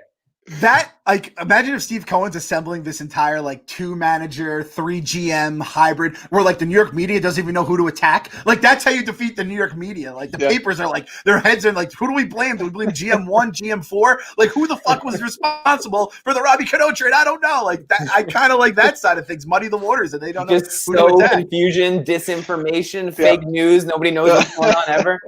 That, like, imagine if Steve Cohen's assembling this entire, like, 2-manager, 3 GM hybrid where, like, the New York media doesn't even know who to attack. Like, that's how you defeat the New York media. Like, the papers are like, their heads are like, who do we blame? Do we blame GM1, GM4? Like, who the fuck was responsible for the Robbie Cano trade? I don't know. Like, that, I kind of like that side of things, muddy the waters, and they don't know who to attack.
Confusion, disinformation, fake news. Nobody knows what's going on ever.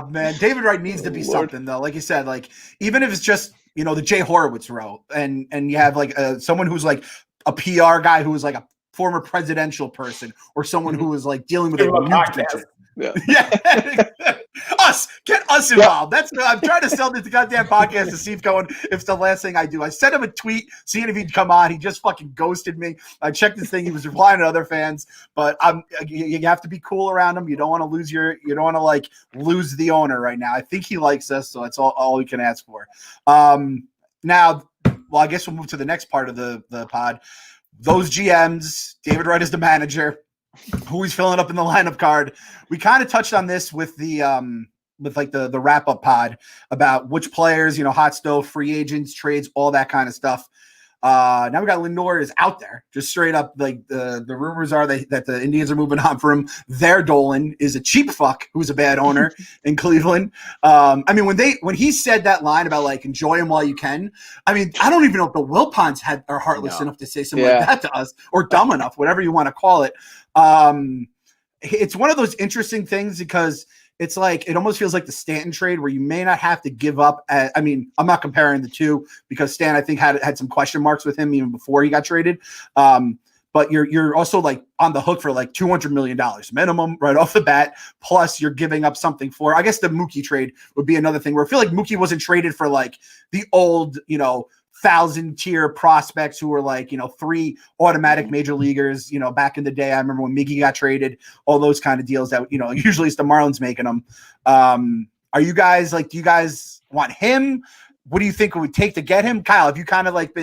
Man, David Wright needs to be something though. Like you said, like even if it's just the Jay Horowitz row, and you have like someone who's like a PR guy who is like a former presidential person, or someone who is like dealing with a podcast. Get us involved. That's I'm trying to sell this goddamn podcast to Steve Cohen. It's the last thing I do. I sent him a tweet, seeing if he'd come on. He just fucking ghosted me. I checked this thing. He was replying to other fans, but you have to be cool around him. You don't want to lose like lose the owner right now. I think he likes us, so that's all we can ask for. Now, I guess we'll move to the next part of the pod. Those GMs, David Wright is the manager. Who he's filling up in the lineup card. We kind of touched on this with the the wrap up pod about which players, hot stove, free agents, trades, all that kind of stuff. Now we got Lindor is out there, just straight up. Like the rumors are that the Indians are moving on for him. Their Dolan is a cheap fuck who's a bad owner in Cleveland. I mean, when he said that line about like enjoy him while you can, I mean, I don't even know if the Wilpons are heartless enough to say something like that to us, or dumb enough, whatever you want to call it. It's one of those interesting things because it's like it almost feels like the Stanton trade where you may not have to give up. I mean, I'm not comparing the two because Stan, I think, had some question marks with him even before he got traded. But you're also like on the hook for like $200 million minimum right off the bat. Plus, you're giving up something for. I guess the Mookie trade would be another thing where I feel like Mookie wasn't traded for like the old 1,000-tier prospects who were like, 3 automatic major leaguers, back in the day. I remember when Miggy got traded, all those kind of deals that, usually it's the Marlins making them. Are you guys do you guys want him? What do you think it would take to get him? Kyle, have you kind of like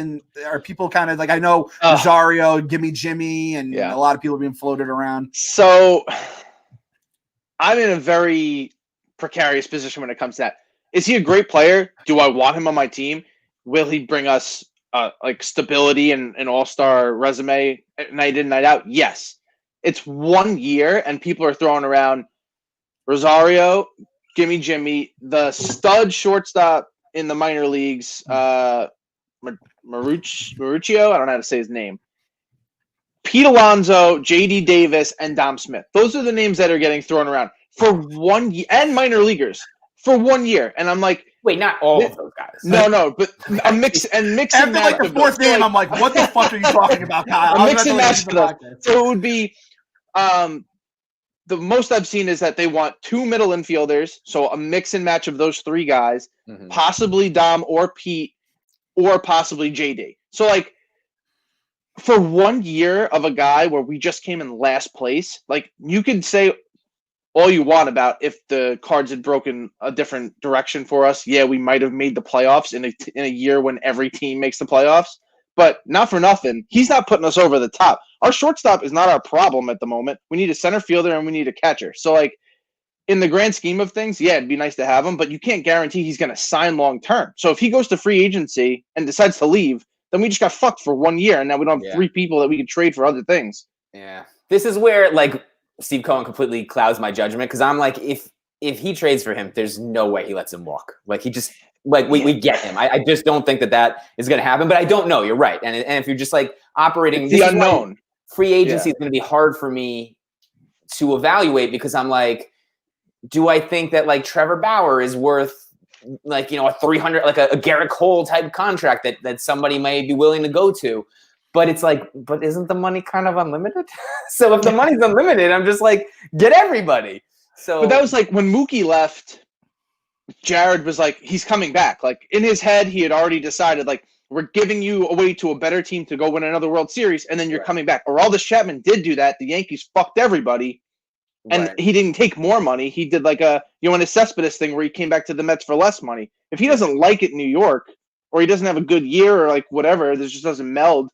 are people kind of like, I know Rosario, Gimme Jimmy, and a lot of people are being floated around.
So I'm in a very precarious position when it comes to that. Is he a great player? Do I want him on my team? Will he bring us like stability and an all-star resume night in, night out? Yes. It's 1 year, and people are throwing around Rosario, Gimme Jimmy, the stud shortstop in the minor leagues, Maruccio, I don't know how to say his name, Pete Alonso, J.D. Davis, and Dom Smith. Those are the names that are getting thrown around for 1 year, and minor leaguers for 1 year. And I'm like,
wait, not all of those guys.
No, but a mix and mix and match.
After like the fourth game, I'm like, what the fuck are you talking about, Kyle?
A mix and match of those. So it would be the most I've seen is that they want 2 middle infielders, so a mix and match of those 3 guys, possibly Dom or Pete, or possibly JD. So like for 1 year of a guy where we just came in last place, like you could say all you want about if the cards had broken a different direction for us. Yeah, we might have made the playoffs in a year when every team makes the playoffs, but not for nothing. He's not putting us over the top. Our shortstop is not our problem at the moment. We need a center fielder and we need a catcher. So like, in the grand scheme of things, yeah, it'd be nice to have him, but you can't guarantee he's going to sign long term. So if he goes to free agency and decides to leave, then we just got fucked for 1 year, and now we don't have 3 people that we could trade for other things.
Yeah, this is where like Steve Cohen completely clouds my judgment because I'm like, if he trades for him, there's no way he lets him walk. Like he just like we get him. I just don't think that is going to happen. But I don't know. You're right. And if you're just like operating
the unknown,
free agency is going to be hard for me to evaluate because I'm like, do I think that like Trevor Bauer is worth like, a 300, like a Garrett Cole type contract that somebody may be willing to go to? But it's like, but isn't the money kind of unlimited? So if the money's unlimited, I'm just like, get everybody. So,
but that was like when Mookie left, Jared was like, he's coming back. Like in his head, he had already decided, like, we're giving you away to a better team to go win another World Series, and then you're coming back. Aroldis Chapman did do that. The Yankees fucked everybody, and he didn't take more money. He did like a Yoenis Cespedes thing where he came back to the Mets for less money. If he doesn't like it in New York, or he doesn't have a good year, or like whatever, this just doesn't meld,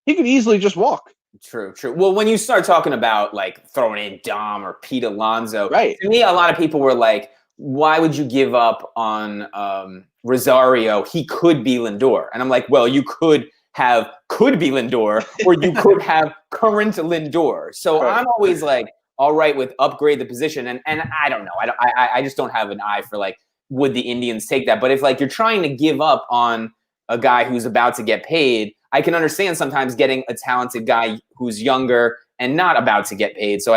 he could easily just walk.
True. Well, when you start talking about like throwing in Dom or Pete Alonso,
right?
To me, a lot of people were like, why would you give up on Rosario? He could be Lindor. And I'm like, well, you could be Lindor, or you could have current Lindor. So I'm always like, all right with upgrade the position. And I don't know. I just don't have an eye for like, would the Indians take that? But if like you're trying to give up on a guy who's about to get paid, I can understand sometimes getting a talented guy who's younger and not about to get paid. So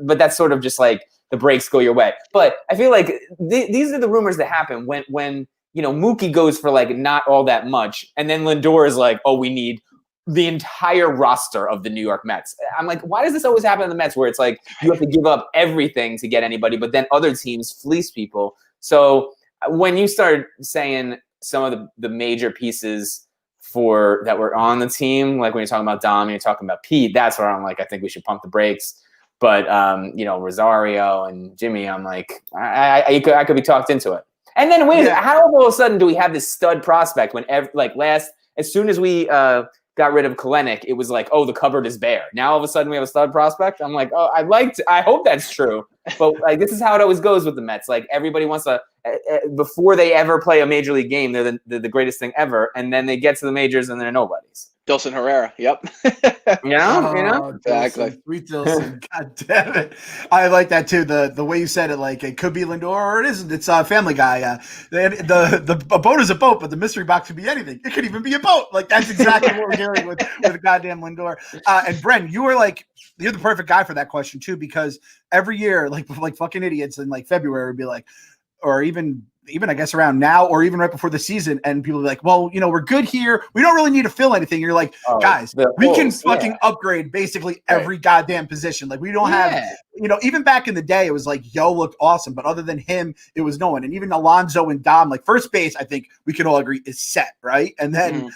but that's sort of just like the breaks go your way. But I feel like these are the rumors that happen when Mookie goes for like not all that much, and then Lindor is like, oh, we need the entire roster of the New York Mets. I'm like, why does this always happen in the Mets where it's like you have to give up everything to get anybody, but then other teams fleece people? So when you start saying some of the major pieces that were on the team, like when you're talking about Dom and you're talking about Pete, that's where I'm like, I think we should pump the brakes. But Rosario and Jimmy, I'm like, I could be talked into it. And then wait a minute, how all of a sudden do we have this stud prospect when as soon as we got rid of Kalenic, it was like, oh, the cupboard is bare. Now all of a sudden we have a stud prospect. I'm like, oh, I hope that's true. But like this is how it always goes with the Mets. Like everybody wants to before they ever play a major league game, they're the greatest thing ever, and then they get to the majors and they're nobodies.
Dilson Herrera, yep.
Exactly. Sweet Dilson, God damn it! I like that too. The way you said it, like it could be Lindor or it isn't. It's a Family Guy. A boat is a boat, but the mystery box could be anything. It could even be a boat. Like that's exactly what we're hearing with the goddamn Lindor. And Bren, you're the perfect guy for that question too, because every year, like fucking idiots in like February would be like, or even I guess around now or even right before the season, and people are like, well, we're good here. We don't really need to fill anything. You're like, guys, we can fucking upgrade basically every goddamn position. Like we don't have, even back in the day, it was like Yo looked awesome, but other than him, it was no one. And even Alonso and Dom, like first base, I think we can all agree is set, right? And then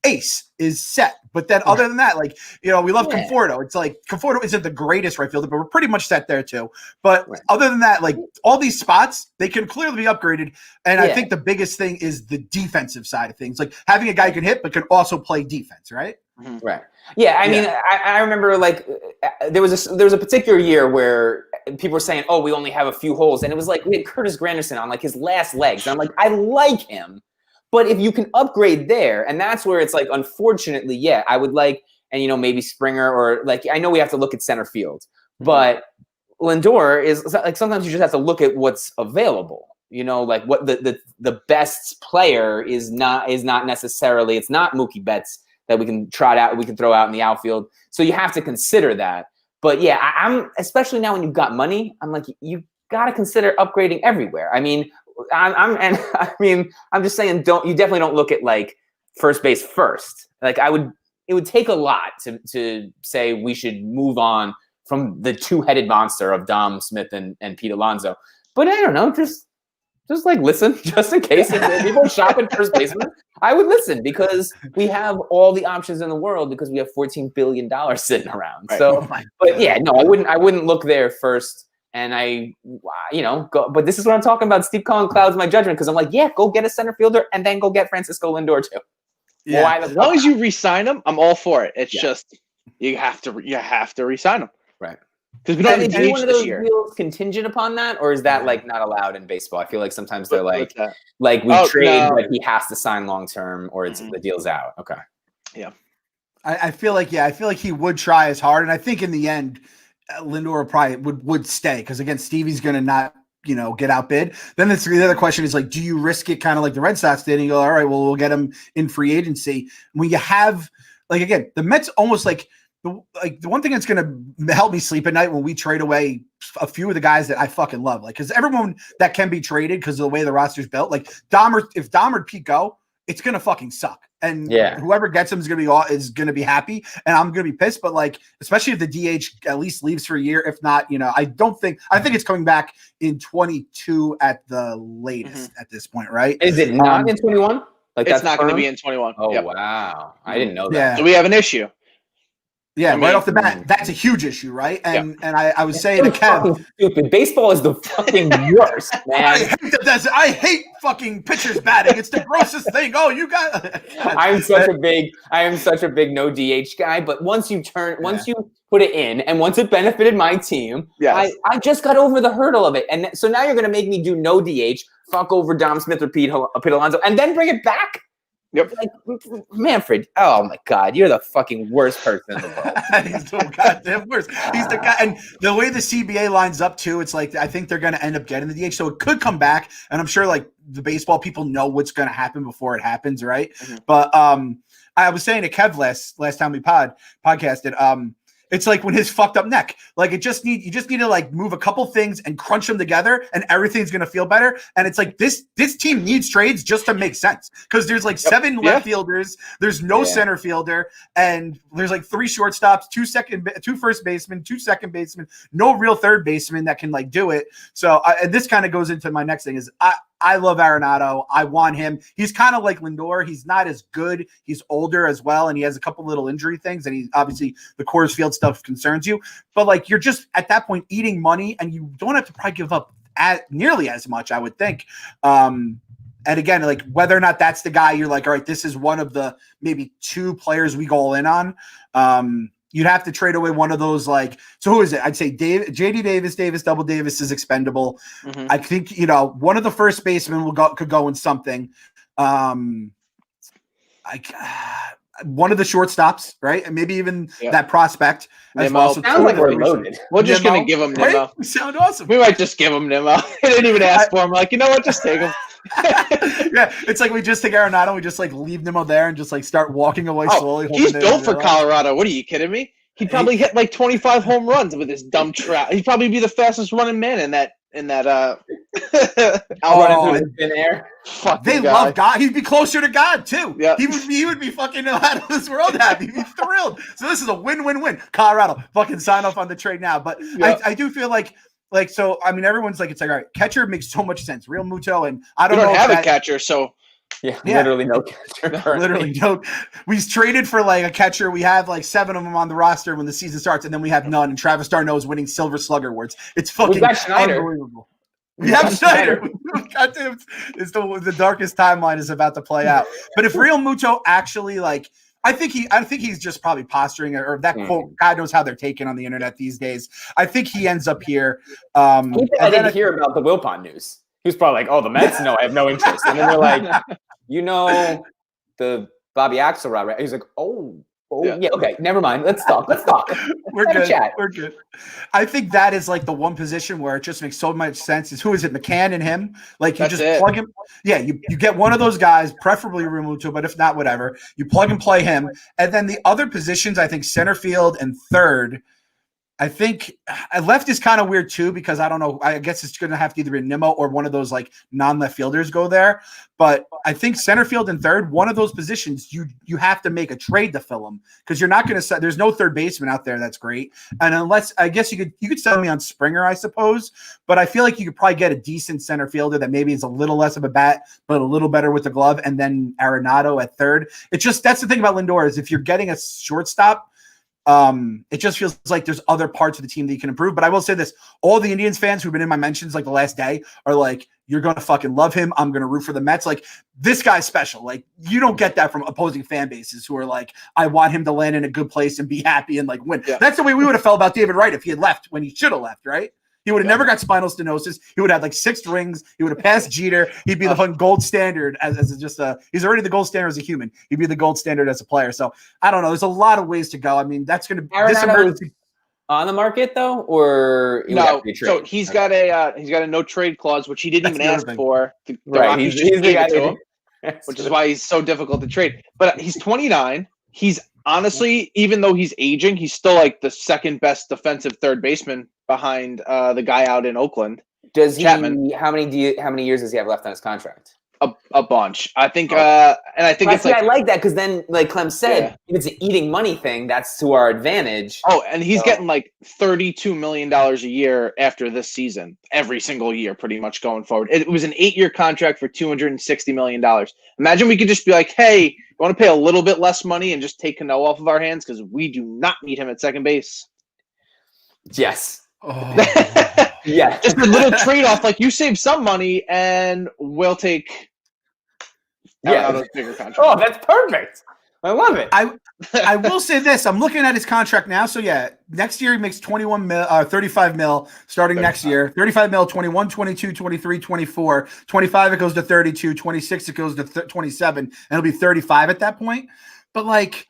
Ace is set. But then other than that, like, we love Conforto. It's like Conforto isn't the greatest right fielder, but we're pretty much set there too. But other than that, like all these spots, they can clearly be upgraded. And I think the biggest thing is the defensive side of things. Like having a guy who can hit, but can also play defense, right?
Right. Yeah. I mean, I remember like there was a particular year where people were saying, oh, we only have a few holes. And it was like we had Curtis Granderson on like his last legs. And I'm like, I like him. But if you can upgrade there, and that's where it's like, unfortunately, I would like, and maybe Springer or like, I know we have to look at center field, but Lindor is like, sometimes you just have to look at what's available, like what the best player is not necessarily, it's not Mookie Betts that we can trot out, we can throw out in the outfield. So you have to consider that. But I'm especially now when you've got money, I'm like, you got to consider upgrading everywhere. I mean, I'm just saying, you definitely don't look at like first base first. Like it would take a lot to say we should move on from the two-headed monster of Dom Smith and Pete Alonso. But I don't know, just like listen, just in case if people shop at first baseman, I would listen because we have all the options in the world because we have $14 billion sitting around. Right. So, I wouldn't look there first. And go, but this is what I'm talking about. Steve Cohen clouds my judgment because I'm like, go get a center fielder and then go get Francisco Lindor too.
Yeah. As long as you re-sign him, I'm all for it. It's just you have to re-sign him.
Right.
Because we don't have
any one
DH
of
this
those
year.
deals contingent upon that, or is that like not allowed in baseball? I feel like sometimes they're like we trade,
no.
but he has to sign long term, or it's the deal's out. Okay.
Yeah.
I feel like he would try as hard, and I think in the end, Lindor probably would stay because again, Stevie's going to not get outbid. Then the other question is like, do you risk it kind of like the Red Sox did? And you go, all right, well, we'll get him in free agency. When you have like again, the Mets almost like the one thing that's going to help me sleep at night when we trade away a few of the guys that I fucking love, like because everyone that can be traded because of the way the roster's built, like Dahmer, if Dahmer and Pete go, it's gonna fucking suck. And whoever gets him is gonna be happy, and I'm gonna be pissed. But like, especially if the DH at least leaves for a year, if not, I think it's coming back in 22 at the latest at this point, right?
Is it not in 21?
Like it's not going to be in 21.
Oh wow, I didn't know that.
Yeah.
So we have an issue.
Yeah, right off the bat, that's a huge issue, right? And I was saying to Kev,
stupid. Baseball is the fucking worst, man.
I hate fucking pitchers batting. It's the grossest thing. Oh, you got.
I am such a big no DH guy. But once you put it in, and once it benefited my team, I just got over the hurdle of it. And so now you're gonna make me do no DH, fuck over Dom Smith or Pete Alonso, and then bring it back.
Yep.
Like, Manfred, oh my God, you're the fucking worst person in the world.
He's the goddamn worst. He's the guy. And the way the CBA lines up too, it's like I think they're going to end up getting the DH, so it could come back. And I'm sure like the baseball people know what's going to happen before it happens, right? Mm-hmm. But I was saying to Kev last time we podcasted, it's like when his fucked up neck, like you just need to like move a couple things and crunch them together and everything's going to feel better. And it's like this team needs trades just to make sense. Cause there's like 7 left fielders. There's no center fielder and there's like 3 shortstops, 2 first basemen, 2 second basemen, no real third baseman that can like do it. So and this kind of goes into my next thing is I love Arenado. I want him. He's kind of like Lindor. He's not as good. He's older as well, and he has a couple little injury things. And he obviously the Coors Field stuff concerns you. But like you're just at that point eating money, and you don't have to probably give up nearly as much, I would think. And again, like whether or not that's the guy you're like, all right, this is one of the maybe 2 players we go all in on. You'd have to trade away one of those, like, so who is it? I'd say JD Davis, Double Davis is expendable. Mm-hmm. I think, one of the first basemen could go in something. One of the shortstops, right? And maybe even that prospect.
As well. So sounds like we're loaded. We're just going to give him Nimmo.
Right? We sound awesome.
We might just give him Nimmo. I didn't even ask for him. Like, you know what? Just take him.
Yeah, it's like we just take Arenado, we just like leave Nimmo there and just like start walking away slowly.
He's built for Colorado. What are you kidding me? He'd probably hit like 25 home runs with his dumb trap. He'd probably be the fastest running man in that.
I'll run into thin air.
They love God. He'd be closer to God too. Yeah, he would be fucking out of this world happy. He'd be thrilled. So this is a win-win-win. Colorado, fucking sign off on the trade now. But I do feel like so. I mean, everyone's like, it's like, all right, catcher makes so much sense. Real Muto, and I don't know.
Have a catcher, so.
Yeah, literally no catcher.
Literally no. We traded for like a catcher. We have like 7 of them on the roster when the season starts, and then we have none. And Travis d'Arnaud is winning Silver Slugger awards. It's fucking unbelievable. We have Schneider. Goddamn, it's the darkest timeline is about to play out. But if Real Muto actually like, I think he's just probably posturing, or that quote. God knows how they're taken on the internet these days. I think he ends up here.
I didn't hear about the Wilpon news. He was probably like, "Oh, the Mets? No, I have no interest." And then they're like, the Bobby Axelrod, right? He's like, "Oh, yeah, okay, never mind. Let's talk.
We're good. We're good." I think that is like the one position where it just makes so much sense. Is who is it? McCann and him. Like you plug him. Yeah, you get one of those guys, preferably Remuto, but if not, whatever. You plug and play him, and then the other positions, I think center field and third. I think left is kind of weird too because I don't know. I guess it's going to have to either be Nimmo or one of those like non-left fielders go there. But I think center field and third, one of those positions, you have to make a trade to fill them because you're not going to. There's no third baseman out there that's great. And unless I guess you could sell me on Springer, I suppose. But I feel like you could probably get a decent center fielder that maybe is a little less of a bat, but a little better with the glove, and then Arenado at third. It's just that's the thing about Lindor is if you're getting a shortstop. It just feels like there's other parts of the team that you can improve. But I will say this, all the Indians fans who've been in my mentions like the last day are like, you're going to fucking love him. I'm going to root for the Mets. Like, this guy's special. Like, you don't get that from opposing fan bases who are like, I want him to land in a good place and be happy and like win. Yeah. That's the way we would have felt about David Wright if he had left when he should have left, right? He would have never got spinal stenosis. He would have had like 6 rings. He would have passed Jeter. He'd be the fucking gold standard as just a. He's already the gold standard as a human. He'd be the gold standard as a player. So I don't know. There's a lot of ways to go. I mean, that's going to this emergency
on the market though, or
no. So he's got a no trade clause, which he didn't even ask for.
Right, he's the guy to him,
which is why he's so difficult to trade. But he's 29. He's honestly, even though he's aging, he's still like the second best defensive third baseman behind the guy out in Oakland.
Does
Chapman.
How many years does he have left on his contract?
A bunch. I think and I think it's like,
I like that because then, like Clem said, if it's an eating money thing, that's to our advantage.
Oh, and he's getting like $32 million a year after this season, every single year, pretty much going forward. It was an 8-year contract for $260 million. Imagine we could just be like, hey, you want to pay a little bit less money and just take Cano off of our hands because we do not need him at second base.
Yes.
Oh.
Yeah, just a little trade-off. Like, you save some money, and we'll take those bigger contracts.
Oh, that's perfect. I love it.
I will say this. I'm looking at his contract now. So, yeah, next year he makes 35 mil starting next year. 35 mil, 21, 22, 23, 24. 25, it goes to 32. 26, it goes to 27. And it'll be 35 at that point. But, like,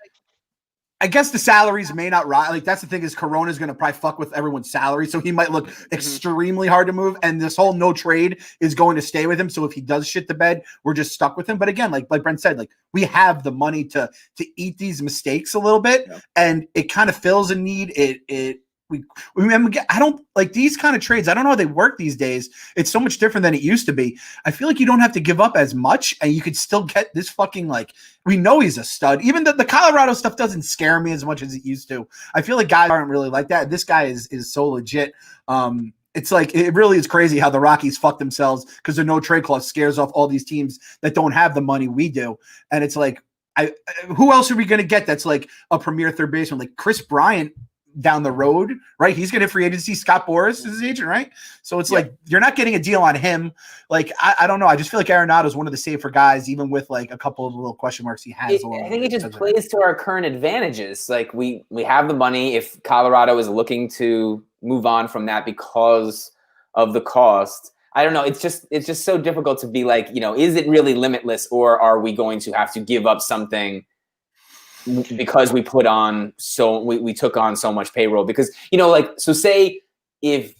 I guess the salaries may not rise. Like, that's the thing is Corona's going to probably fuck with everyone's salary. So he might look extremely hard to move. And this whole no trade is going to stay with him. So if he does shit the bed, we're just stuck with him. But again, like Brent said, like we have the money to eat these mistakes a little bit. Yeah. And it kind of fills a need. I don't like these kind of trades. I don't know how they work these days. It's so much different than it used to be. I feel like you don't have to give up as much and you could still get this fucking, like, we know he's a stud. Even the Colorado stuff doesn't scare me as much as it used to. I feel like guys aren't really like that. This guy is so legit. It's like, it really is crazy how the Rockies fuck themselves because the no trade clause scares off all these teams that don't have the money we do. And it's like, who else are we going to get that's like a premier third baseman? Like Chris Bryant down the road, right? He's getting free agency. Scott Boras is his agent, right? So it's like you're not getting a deal on him. Like I don't know. I just feel like Arenado is one of the safer guys, even with like a couple of little question marks he has.
I think it just plays to our current advantages. Like we have the money. If Colorado is looking to move on from that because of the cost, I don't know. It's just so difficult to be like, is it really limitless, or are we going to have to give up something because we put on we took on so much payroll? Because so say if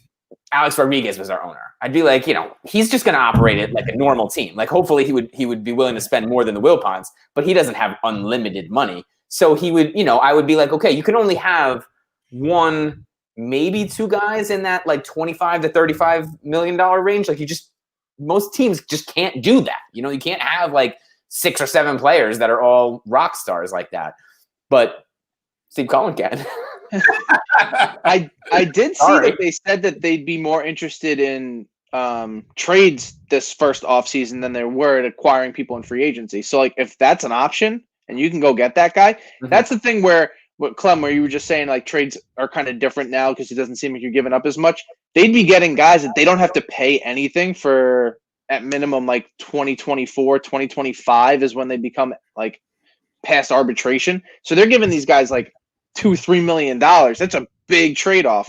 Alex Rodriguez was our owner, I'd be like, he's just going to operate it like a normal team. Like hopefully he would be willing to spend more than the Wilpons, but he doesn't have unlimited money. So he would, I would be like, okay, you can only have one, maybe 2 guys in that like $25 to $35 million range. Like most teams just can't do that. You can't have like 6 or 7 players that are all rock stars like that. But Steve Cohen can.
I did see that they said that they'd be more interested in trades this first offseason than they were at acquiring people in free agency. So like if that's an option and you can go get that guy, that's the thing where Clem, where you were just saying like trades are kind of different now because it doesn't seem like you're giving up as much. They'd be getting guys that they don't have to pay anything for. At minimum, like 2024, 2025 is when they become like past arbitration. So they're giving these guys like $2-3 million. That's a big trade-off.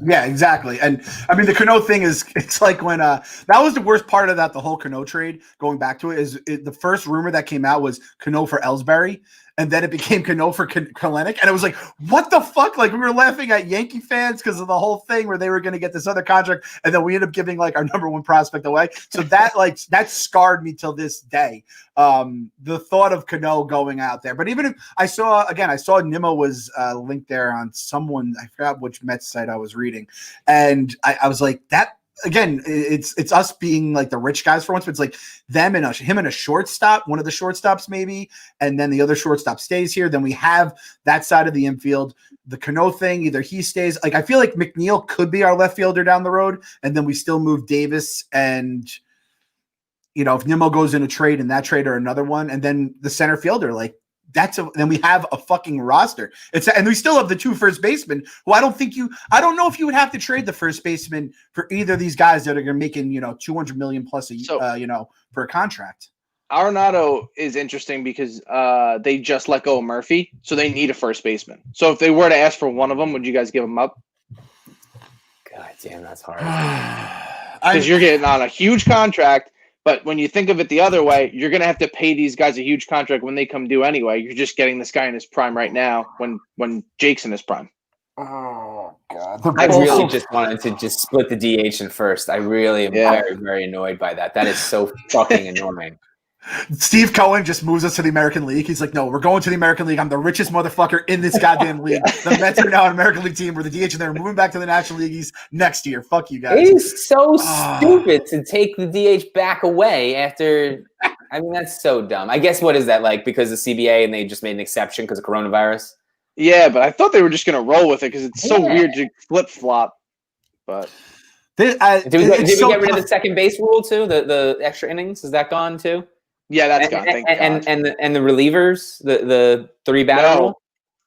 Yeah, exactly. And I mean, the Cano thing it's like when that was the worst part of that, the whole Cano trade, going back to it, the first rumor that came out was Cano for Ellsbury. And then it became Cano for Kalenic. And it was like, what the fuck? Like, we were laughing at Yankee fans because of the whole thing where they were going to get this other contract. And then we ended up giving, like, our number 1 prospect away. So that scarred me till this day. The thought of Cano going out there. But even if I saw Nimmo was linked there on someone, I forgot which Mets site I was reading. And I was like, that. Again, it's us being like the rich guys for once, but it's like him and a shortstop, one of the shortstops maybe, and then the other shortstop stays here. Then we have that side of the infield. The Cano thing, either he stays. Like I feel like McNeil could be our left fielder down the road, and then we still move Davis and if Nimmo goes in a trade and that trade or another one, and then the center fielder, like then we have a fucking roster. And we still have the 2 first basemen who I don't know if you would have to trade the first baseman for either of these guys that are making, $200 million plus for a contract.
Arenado is interesting because they just let go of Murphy, so they need a first baseman. So if they were to ask for one of them, would you guys give him up?
God damn, that's hard.
Because you're getting on a huge contract. But when you think of it the other way, you're going to have to pay these guys a huge contract when they come due anyway. You're just getting this guy in his prime right now when Jake's in his prime.
Oh, God.
I really just wanted to just split the DH in first. I really am very, very annoyed by that. That is so fucking annoying.
Steve Cohen just moves us to the American League. He's like, no, we're going to the American League. I'm the richest motherfucker in this goddamn league. The Mets are now an American League team. We're the DH, and they're moving back to the National League East next year. Fuck you guys.
It is so stupid to take the DH back away after. I mean, that's so dumb. I guess what is that like because of CBA and they just made an exception because of coronavirus?
Yeah, but I thought they were just going to roll with it because it's so weird to flip flop. But
did we get rid of the second base rule too? The extra innings, is that gone too?
Yeah, that's gone.
And the relievers, the 3 batter rule.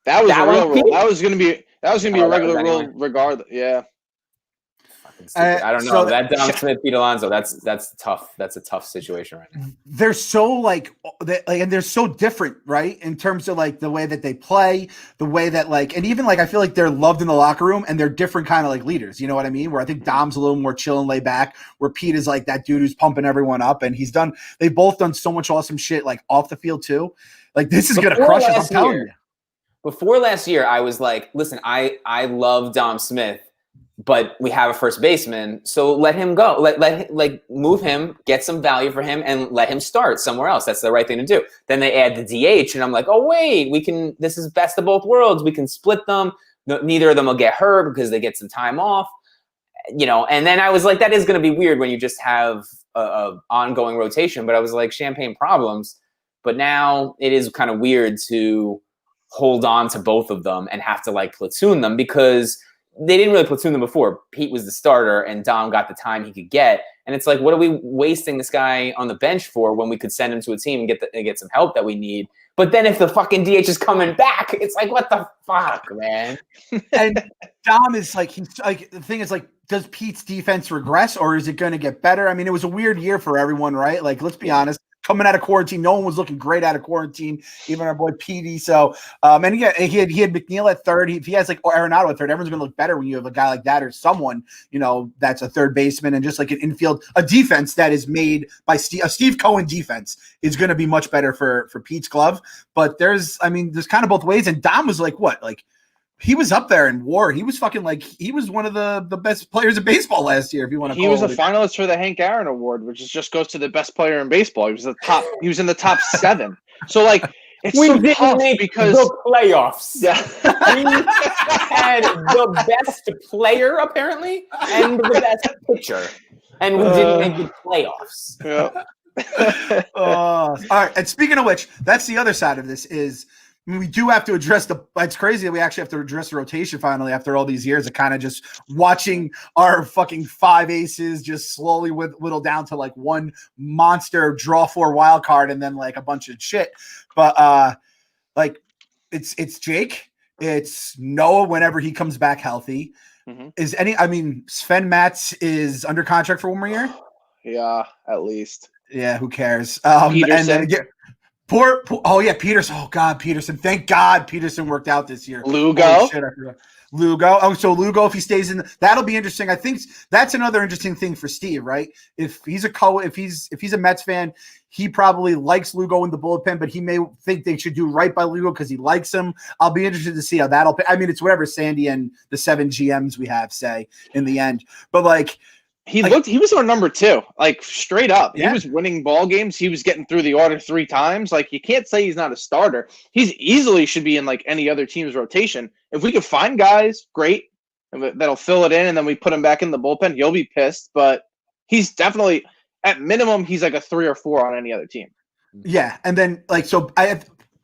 That was a real rule. That was gonna be a regular rule, regardless. Yeah.
I don't know. That Dom Smith, Pete Alonso, that's tough. That's a tough situation right now.
They're so and they're so different, right? In terms of like the way that they play, the way that and even I feel like they're loved in the locker room and they're different kind of leaders. You know what I mean? Where I think Dom's a little more chill and laid back, where Pete is like that dude who's pumping everyone up, and they've both done so much awesome shit off the field too. This is gonna crush us. I'm telling you.
Before last year, I was like, listen, I love Dom Smith. But we have a first baseman, so let him go. Let move him, get some value for him, and let him start somewhere else. That's the right thing to do. Then they add the DH, and I'm like, oh wait, we can. This is best of both worlds. We can split them. Neither of them will get hurt because they get some time off. And then I was like, that is going to be weird when you just have a ongoing rotation. But I was like, champagne problems. But now it is kind of weird to hold on to both of them and have to platoon them because they didn't really platoon them before. Pete was the starter and Dom got the time he could get. And it's like, what are we wasting this guy on the bench for when we could send him to a team and get some help that we need? But then if the fucking DH is coming back, it's like, what the fuck, man?
And Dom is the thing is does Pete's defense regress or is it going to get better? I mean, it was a weird year for everyone, right? Let's be honest. Coming out of quarantine, no one was looking great out of quarantine, even our boy Petey. So, and he had McNeil at third. If he has Arenado at third, everyone's going to look better when you have a guy like that or someone, that's a third baseman and just an infield, a defense that is made by a Steve Cohen defense is going to be much better for Pete's glove. But there's kind of both ways. And Dom was he was up there in WAR. He was he was one of the best players of baseball last year. If you want to,
he was a finalist for the Hank Aaron Award, which just goes to the best player in baseball. He was He was in the top 7. So it's
we
so
didn't
tough
make
because
the playoffs.
Yeah.
We had the best player apparently and the best pitcher, and we didn't make the playoffs.
Yeah.
All right. And speaking of which, that's the other side of this is. We do have to address it's crazy that we actually have to address the rotation finally after all these years of kind of just watching our fucking 5 aces just slowly whittle down to one monster draw 4 wild card and then a bunch of shit. But it's Jake, it's Noah whenever he comes back healthy. Mm-hmm. Sven Matz is under contract for 1 more year.
Yeah, at least.
Yeah, who cares?
Peterson.
Peterson. Oh God, Peterson. Thank God Peterson worked out this year.
Lugo.
Lugo. Oh, so Lugo, if he stays in, that'll be interesting. I think that's another interesting thing for Steve, right? If he's a Mets fan, he probably likes Lugo in the bullpen, but he may think they should do right by Lugo because he likes him. I'll be interested to see how that'll. It's whatever Sandy and the 7 GMs we have say in the end, but
he was our number 2, straight up.
Yeah.
He was winning ball games. He was getting through the order 3 times. You can't say he's not a starter. He's easily should be in any other team's rotation. If we could find guys, great, that'll fill it in, and then we put him back in the bullpen, you'll be pissed. But he's definitely, at minimum, he's a 3 or 4 on any other team.
Yeah, and then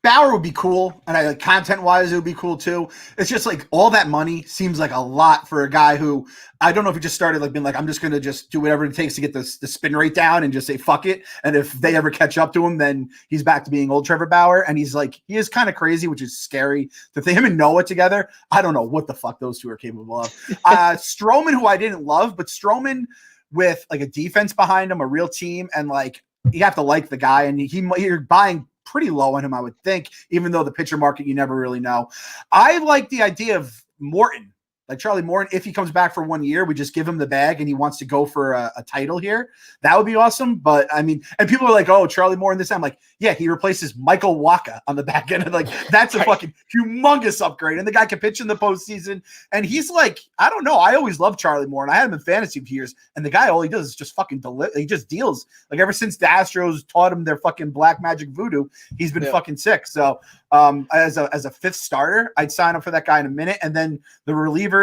Bauer would be cool, and I like content-wise, it would be cool too. It's just like all that money seems like a lot for a guy who I don't know if he just started like being like, I'm just gonna just do whatever it takes to get the spin rate down and just say fuck it. And if they ever catch up to him, then he's back to being old Trevor Bauer. And he's like, he is kind of crazy, which is scary to think him and Noah together. I don't know what the fuck those two are capable of. Stroman, who I didn't love, but Stroman with like a defense behind him, a real team, and like you have to like the guy, and you're buying pretty low on him, I would think, even though the pitcher market, you never really know. I like the idea of Morton, like Charlie Morton. If he comes back for 1 year, we just give him the bag and he wants to go for a title here. That would be awesome. But I mean, and people are like, oh, Charlie Morton this time. I'm like, yeah, he replaces Michael Wacha on the back end. And like, that's a fucking humongous upgrade. And the guy can pitch in the postseason. And he's like, I don't know. I always loved Charlie Morton. I had him in fantasy for years. And the guy, all he does is just fucking deliver. He just deals. Like ever since the Astros taught him their fucking black magic voodoo, he's been fucking sick. So as a fifth starter, I'd sign up for that guy in a minute. And then the relievers,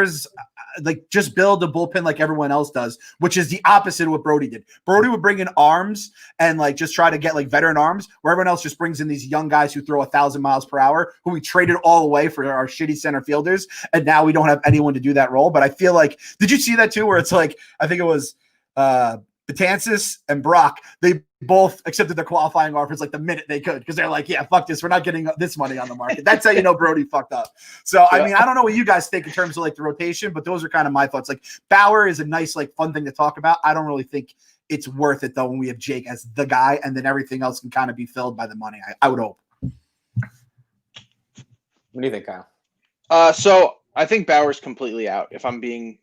like just build a bullpen like everyone else does, which is the opposite of what Brody did. Brody would bring in arms and like just try to get like veteran arms, where everyone else just brings in these young guys who throw 1,000 miles per hour, who we traded all away for our shitty center fielders. And now we don't have anyone to do that role. But I feel like, did you see that too? Where it's like, I think it was Betances and Brock, they both accepted their qualifying offers like the minute they could, because they're like, yeah, fuck this, we're not getting this money on the market. That's how you know Brody fucked up. So I mean, I don't know what you guys think in terms of like the rotation, but those are kind of my thoughts. Like Bauer is a nice, like fun thing to talk about. I don't really think it's worth it though when we have Jake as the guy, and then everything else can kind of be filled by the money. I would hope.
What do you think, Kyle?
So I think Bauer's completely out, if I'm being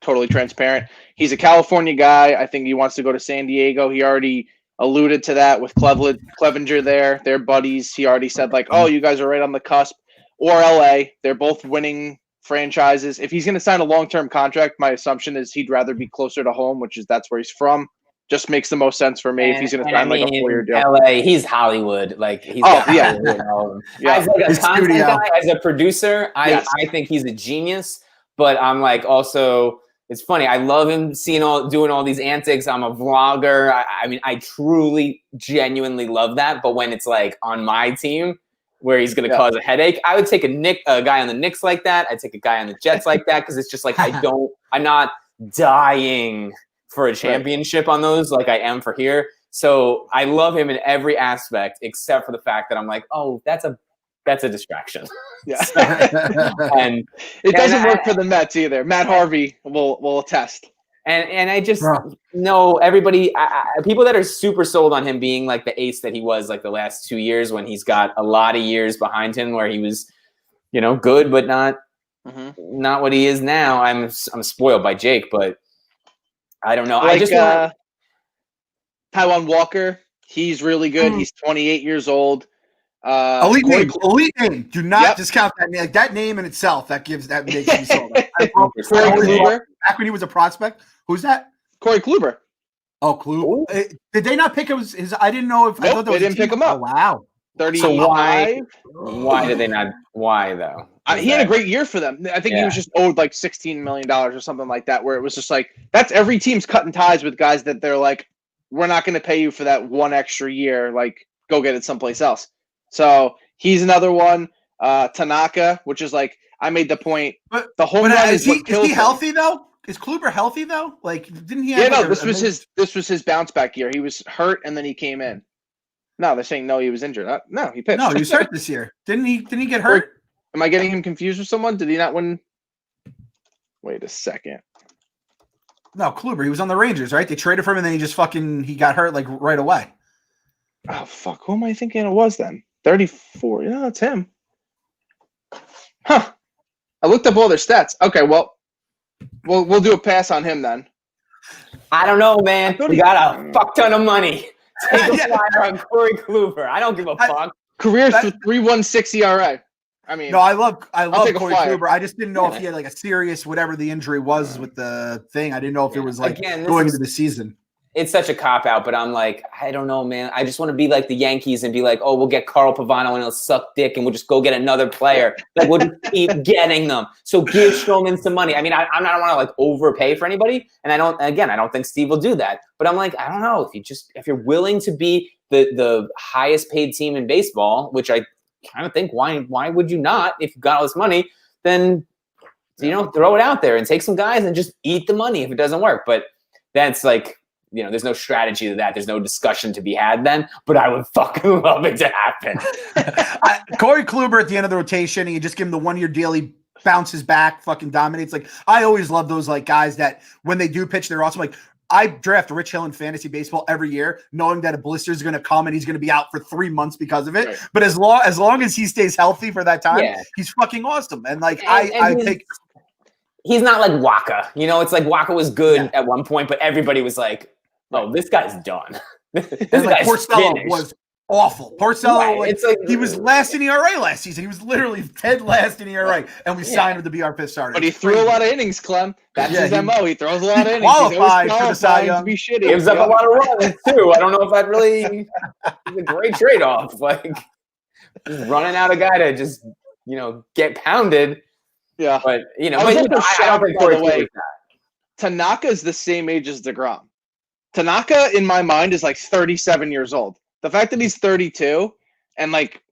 totally transparent. He's a California guy. I think he wants to go to San Diego. He already alluded to that with Clevenger there. They're buddies. He already said like, oh, you guys are right on the cusp. Or LA. They're both winning franchises. If he's going to sign a long-term contract, my assumption is he'd rather be closer to home, which is that's where he's from. Just makes the most sense for me if he's going to sign like a 4-year deal.
LA, he's Hollywood. Like he's Hollywood. As like a content guy, as a producer, I think he's a genius. But I'm like also, it's funny. I love him doing all these antics. I'm a vlogger. I mean, I truly, genuinely love that. But when it's like on my team, where he's going to cause a headache, I would take a guy on the Knicks like that. I'd take a guy on the Jets like that, because it's just like I'm not dying for a championship on those like I am for here. So I love him in every aspect except for the fact that I'm like, oh, that's a distraction.
Yeah.
And
it doesn't work for the Mets either. Matt Harvey will attest.
And I just know everybody, people that are super sold on him being like the ace that he was like the last 2 years, when he's got a lot of years behind him where he was, good, but not what he is now. I'm spoiled by Jake, but I don't know. Like, I just
Taijuan Walker, he's really good. He's 28 years old.
Elite name. Do not discount that name. Like that name in itself, that makes me sold. Corey Kluber, back when he was a prospect. Who's that?
Corey Kluber.
Oh, Kluber. Did they not pick his? I didn't know if I thought
they didn't pick him up.
Oh, wow.
35.
So why did they not? Why though?
He had a great year for them. I think he was just owed like $16 million or something like that, where it was just like, that's every team's cutting ties with guys that they're like, we're not going to pay you for that one extra year. Like, go get it someplace else. So he's another one. Tanaka, which is like, I made the point. But the home run is what kills him.
Is he healthy though? Is Kluber healthy though? Like, didn't he?
This was his bounce back year. He was hurt and then he came in. No, they're saying no, he was injured. No, he pitched.
No, he was hurt this year. Didn't he get hurt?
Am I getting him confused with someone? Did he not win? Wait a second.
No, Kluber. He was on the Rangers, right? They traded for him and then he got hurt like right away.
Oh fuck! Who am I thinking it was then? 34. Yeah, that's him. Huh. I looked up all their stats. Okay, well, we'll do a pass on him then.
I don't know, man. We got a fuck ton of money. Take a flyer on Corey Kluber. I don't give a fuck.
Careers for 3.16 ERA. I mean,
no, I love Corey Kluber. I just didn't know if he had like a serious whatever the injury was with the thing. I didn't know if it was like going into the season.
It's such a cop-out, but I'm like, I don't know, man. I just want to be like the Yankees and be like, oh, we'll get Carl Pavano and he'll suck dick and we'll just go get another player. Like, we'll just keep getting them. So give Stroman some money. I mean, I don't want to like overpay for anybody. And I don't think Steve will do that. But I'm like, I don't know. If you're willing to be the highest paid team in baseball, which I kind of think, why would you not? If you got all this money, then throw it out there and take some guys and just eat the money if it doesn't work. But that's like, there's no strategy to that. There's no discussion to be had then. But I would fucking love it to happen.
Corey Kluber at the end of the rotation, and you just give him the 1-year deal. He bounces back, fucking dominates. Like, I always love those like guys that when they do pitch, they're awesome. Like, I draft Rich Hill in fantasy baseball every year, knowing that a blister is going to come and he's going to be out for 3 months because of it. Right. But as long as he stays healthy for that time, he's fucking awesome. And like, I think
he's not like Waka. It's like Waka was good at one point, but everybody was like, "Oh, this guy's done." This
guy's Porcello was awful. Porcello, he was last in ERA last season. He was literally dead last in ERA, and we signed him to be our fifth starter.
But he threw a lot of innings, Clem. That's his MO. He throws a lot of innings.
Qualified for the Cy Young.
To be shitty.
Gives up a lot of runs too. I don't know if that really is a great trade-off. Like, just running out a guy to just get pounded.
Yeah,
but
I don't think Corey Kluber is that. Tanaka is the same age as DeGrom. Tanaka, in my mind, is like 37 years old. The fact that he's 32 and like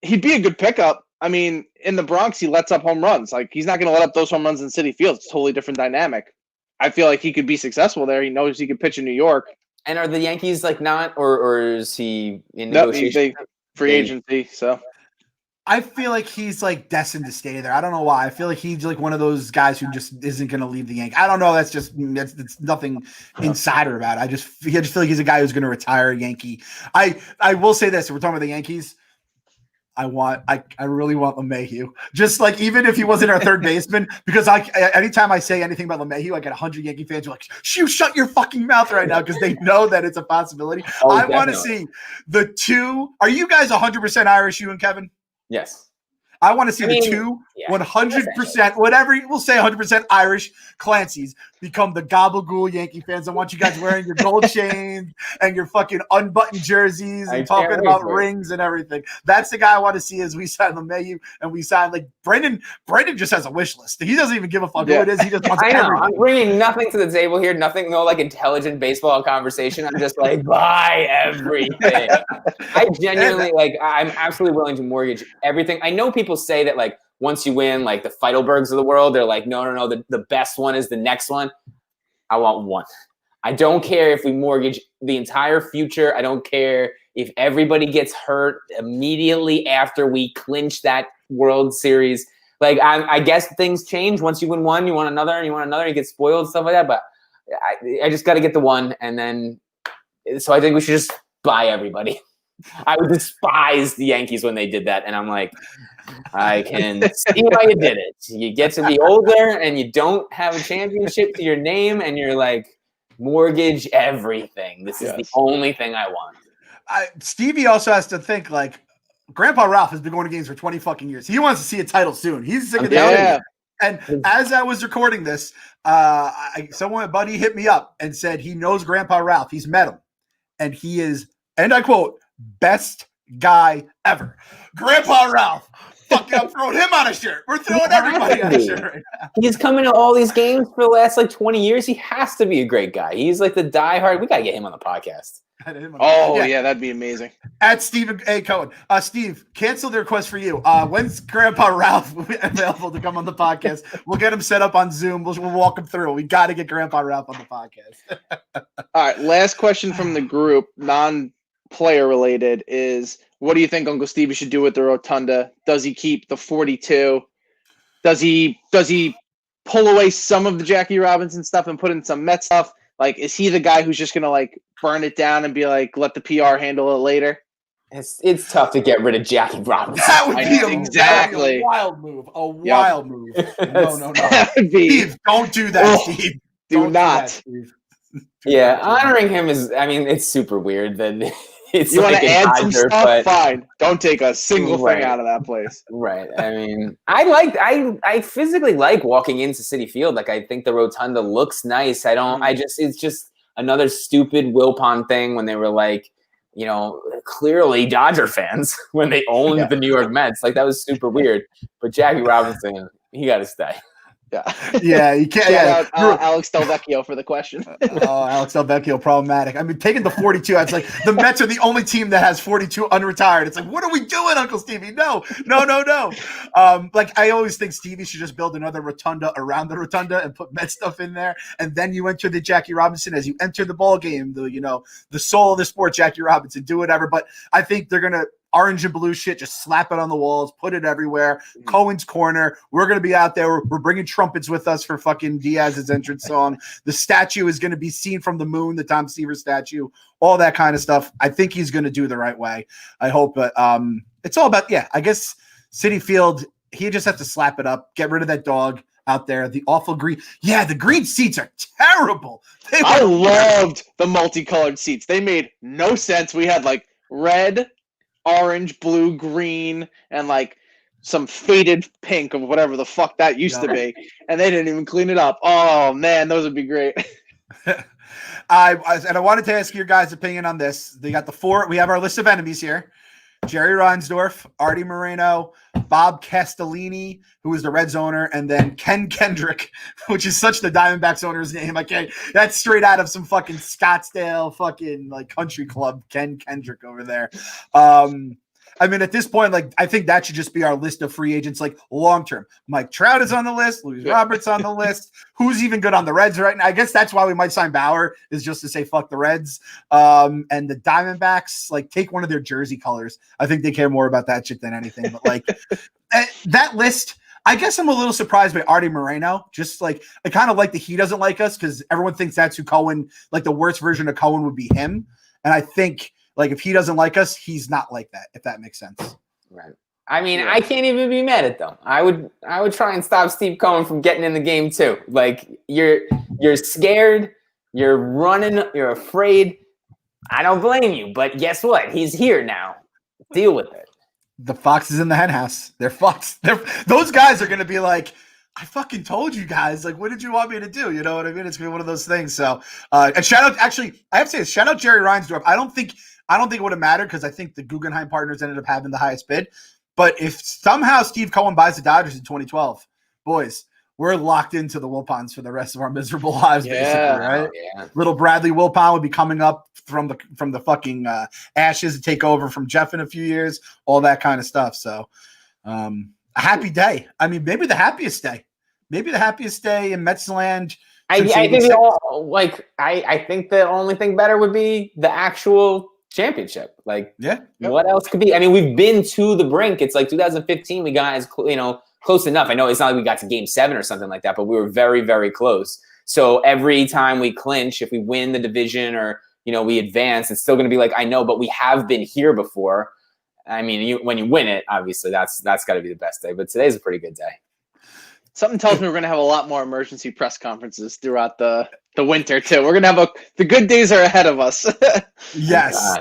he'd be a good pickup. I mean, in the Bronx, he lets up home runs. Like, he's not going to let up those home runs in City Field. It's a totally different dynamic. I feel like he could be successful there. He knows he could pitch in New York.
And are the Yankees like not, or is he in negotiation?
No, free agency. So
I feel like he's like destined to stay there. I don't know why. I feel like he's like one of those guys who just isn't going to leave the Yankees. I don't know. That's nothing insider about it. I just feel like he's a guy who's going to retire a Yankee. I will say this. We're talking about the Yankees. I really want LeMahieu. Just like, even if he wasn't our third baseman, because anytime I say anything about LeMahieu, I get 100 Yankee fans who are like, shut your fucking mouth right now, because they know that it's a possibility. I want to see the two. Are you guys 100% Irish, you and Kevin?
Yes.
I want to see the two 100%, whatever, we'll say 100% Irish Clancy's become the Gabagool Yankee fans. I want you guys wearing your gold chains and your fucking unbuttoned jerseys and talking about rings and everything. That's the guy I want to see as we sign LeMahieu and we sign, like, Brendan just has a wish list. He doesn't even give a fuck who it is. He just wants everything.
I'm bringing nothing to the table here. Nothing, no like intelligent baseball conversation. I'm just like, buy everything. I genuinely, I'm absolutely willing to mortgage everything. I know people say that, like, once you win, like, the Feidelbergs of the world, they're like, no, the best one is the next one. I want one. I don't care if we mortgage the entire future. I don't care if everybody gets hurt immediately after we clinch that World Series. Like, I guess things change. Once you win one, you want another, and you want another, and you get spoiled and stuff like that. But I just got to get the one, and then so I think we should just buy everybody. I would despise the Yankees when they did that, and I'm like, I can see why you did it. You get to be older, and you don't have a championship to your name, and you're like, mortgage everything. This is the only thing I want.
Stevie also has to think, like, Grandpa Ralph has been going to games for 20 fucking years. He wants to see a title soon. He's sick of that. And as I was recording this, a buddy hit me up and said he knows Grandpa Ralph. He's met him, and he is, and I quote, best guy ever. Grandpa Ralph. Fuck, I'm throwing him on a shirt. We're throwing everybody on a shirt right now.
He's coming to all these games for the last, like, 20 years. He has to be a great guy. He's like the diehard. We got to get him on the podcast.
That'd be amazing.
At Stephen A. Cohen. Steve, cancel the request for you. When's Grandpa Ralph available to come on the podcast? We'll get him set up on Zoom. We'll walk him through. We got to get Grandpa Ralph on the podcast.
All right, last question from the group, non-player related, is what do you think Uncle Stevie should do with the rotunda? Does he keep the 42? Does he pull away some of the Jackie Robinson stuff and put in some Met stuff? Like, is he the guy who's just gonna, like, burn it down and be like, let the PR handle it later?
It's tough to get rid of Jackie Robinson.
That would be a wild move. Wild move. No. Steve, don't do that, Steve.
Do not.
Steve.
Yeah, honoring him is, I mean, it's super weird that it's
you
like
want to add some stuff?
but
fine. Don't take a single thing out of that place.
Right. I mean, I physically like walking into Citi Field. Like, I think the rotunda looks nice. It's just another stupid Wilpon thing when they were like, clearly Dodger fans when they owned the New York Mets. Like, that was super weird. But Jackie Robinson, he got to stay.
Yeah, you can't.
Shout out Alex Del Vecchio for the question.
Alex Del Vecchio, problematic. I mean, taking the 42, it's like the Mets are the only team that has 42 unretired. It's like, what are we doing, Uncle Stevie? No. Like, I always think Stevie should just build another rotunda around the rotunda and put Met stuff in there. And then you enter the Jackie Robinson as you enter the ball game, the soul of the sport, Jackie Robinson, do whatever. But I think they're going to orange and blue shit, just slap it on the walls, put it everywhere. Cohen's Corner. We're going to be out there. We're bringing trumpets with us for fucking Diaz's entrance song. The statue is going to be seen from the moon, the Tom Seaver statue, all that kind of stuff. I think he's going to do the right way. I hope. But it's all about, I guess Citi Field, he just has to slap it up, get rid of that dog out there. The awful green. Yeah, the green seats are terrible.
I loved the multicolored seats. They made no sense. We had like red, orange, blue, green, and like some faded pink of whatever the fuck that used to be, and they didn't even clean it up. Oh man, those would be great.
I wanted to ask your guys' opinion on this. They got the four. We have our list of enemies here: Jerry Reinsdorf, Artie Moreno, Bob Castellini, who is the Reds owner, and then Ken Kendrick, which is such the Diamondbacks owner's name. I can't. That's straight out of some fucking Scottsdale fucking like country club. Ken Kendrick over there. I mean, at this point, like, I think that should just be our list of free agents, like, long-term. Mike Trout is on the list. Luis Roberts on the list. Who's even good on the Reds right now? I guess that's why we might sign Bauer, is just to say fuck the Reds. And the Diamondbacks, like, take one of their jersey colors. I think they care more about that shit than anything. But, like, that list, I guess I'm a little surprised by Artie Moreno. Just, like, I kind of like that he doesn't like us because everyone thinks that's who Cohen, like, the worst version of Cohen would be him. And I think – like, if he doesn't like us, he's not like that, if that makes sense.
Right. I mean, I can't even be mad at them. I would try and stop Steve Cohen from getting in the game too. Like, you're scared, you're running, you're afraid. I don't blame you, but guess what? He's here now. Deal with it.
The fox is in the hen house. Those guys are going to be like, I fucking told you guys. Like, what did you want me to do? You know what I mean? It's going to be one of those things. So, and shout out, actually, I have to say, shout out Jerry Reinsdorf. I don't think it would have mattered because I think the Guggenheim partners ended up having the highest bid. But if somehow Steve Cohen buys the Dodgers in 2012, boys, we're locked into the Wilpons for the rest of our miserable lives, basically, right? Yeah. Little Bradley Wilpon would be coming up from the fucking ashes to take over from Jeff in a few years, all that kind of stuff. So, a happy day. I mean, maybe the happiest day. Maybe the happiest day in Mets land.
I think I think the only thing better would be the actual championship. Like, what else could be? I mean, we've been to the brink. It's like 2015. We got as close enough. I know it's not like we got to Game 7 or something like that, but we were very, very close. So every time we clinch, if we win the division or we advance, it's still going to be like, I know, but we have been here before. I mean, when you win it, obviously that's got to be the best day. But today's a pretty good day.
Something tells me we're going to have a lot more emergency press conferences throughout the winter too. We're going to have the good days are ahead of us.
Yes.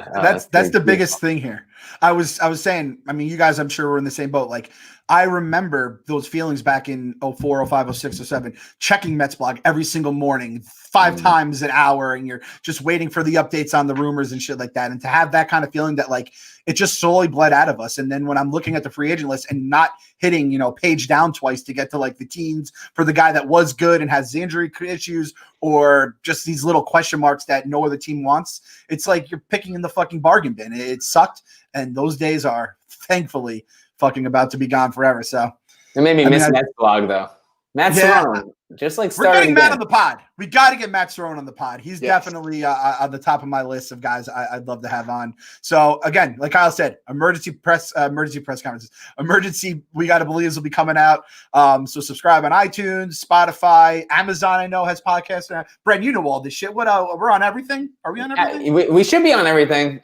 That's the biggest thing here. I was saying, I mean, you guys, I'm sure we're in the same boat. Like, I remember those feelings back in 04, 05, 06, 07, checking Mets blog every single morning, 5 times an hour, and you're just waiting for the updates on the rumors and shit like that. And to have that kind of feeling that, like, it just slowly bled out of us. And then when I'm looking at the free agent list and not hitting, page down twice to get to, like, the teens for the guy that was good and has injury issues or just these little question marks that no other team wants, it's like you're picking in the fucking bargain bin. It sucked. And those days are, thankfully, fucking about to be gone forever. So
it made me miss Matt's blog though. Matt Cerrone, just like
we're getting Matt on the pod. We got to get Matt Cerrone on the pod. He's definitely on the top of my list of guys I'd love to have on. So again, like Kyle said, emergency press conferences. We got to believe this will be coming out. So subscribe on iTunes, Spotify, Amazon. I know has podcasts. Brent, you know all this shit. What? We're on everything. Are we on everything?
We should be on everything.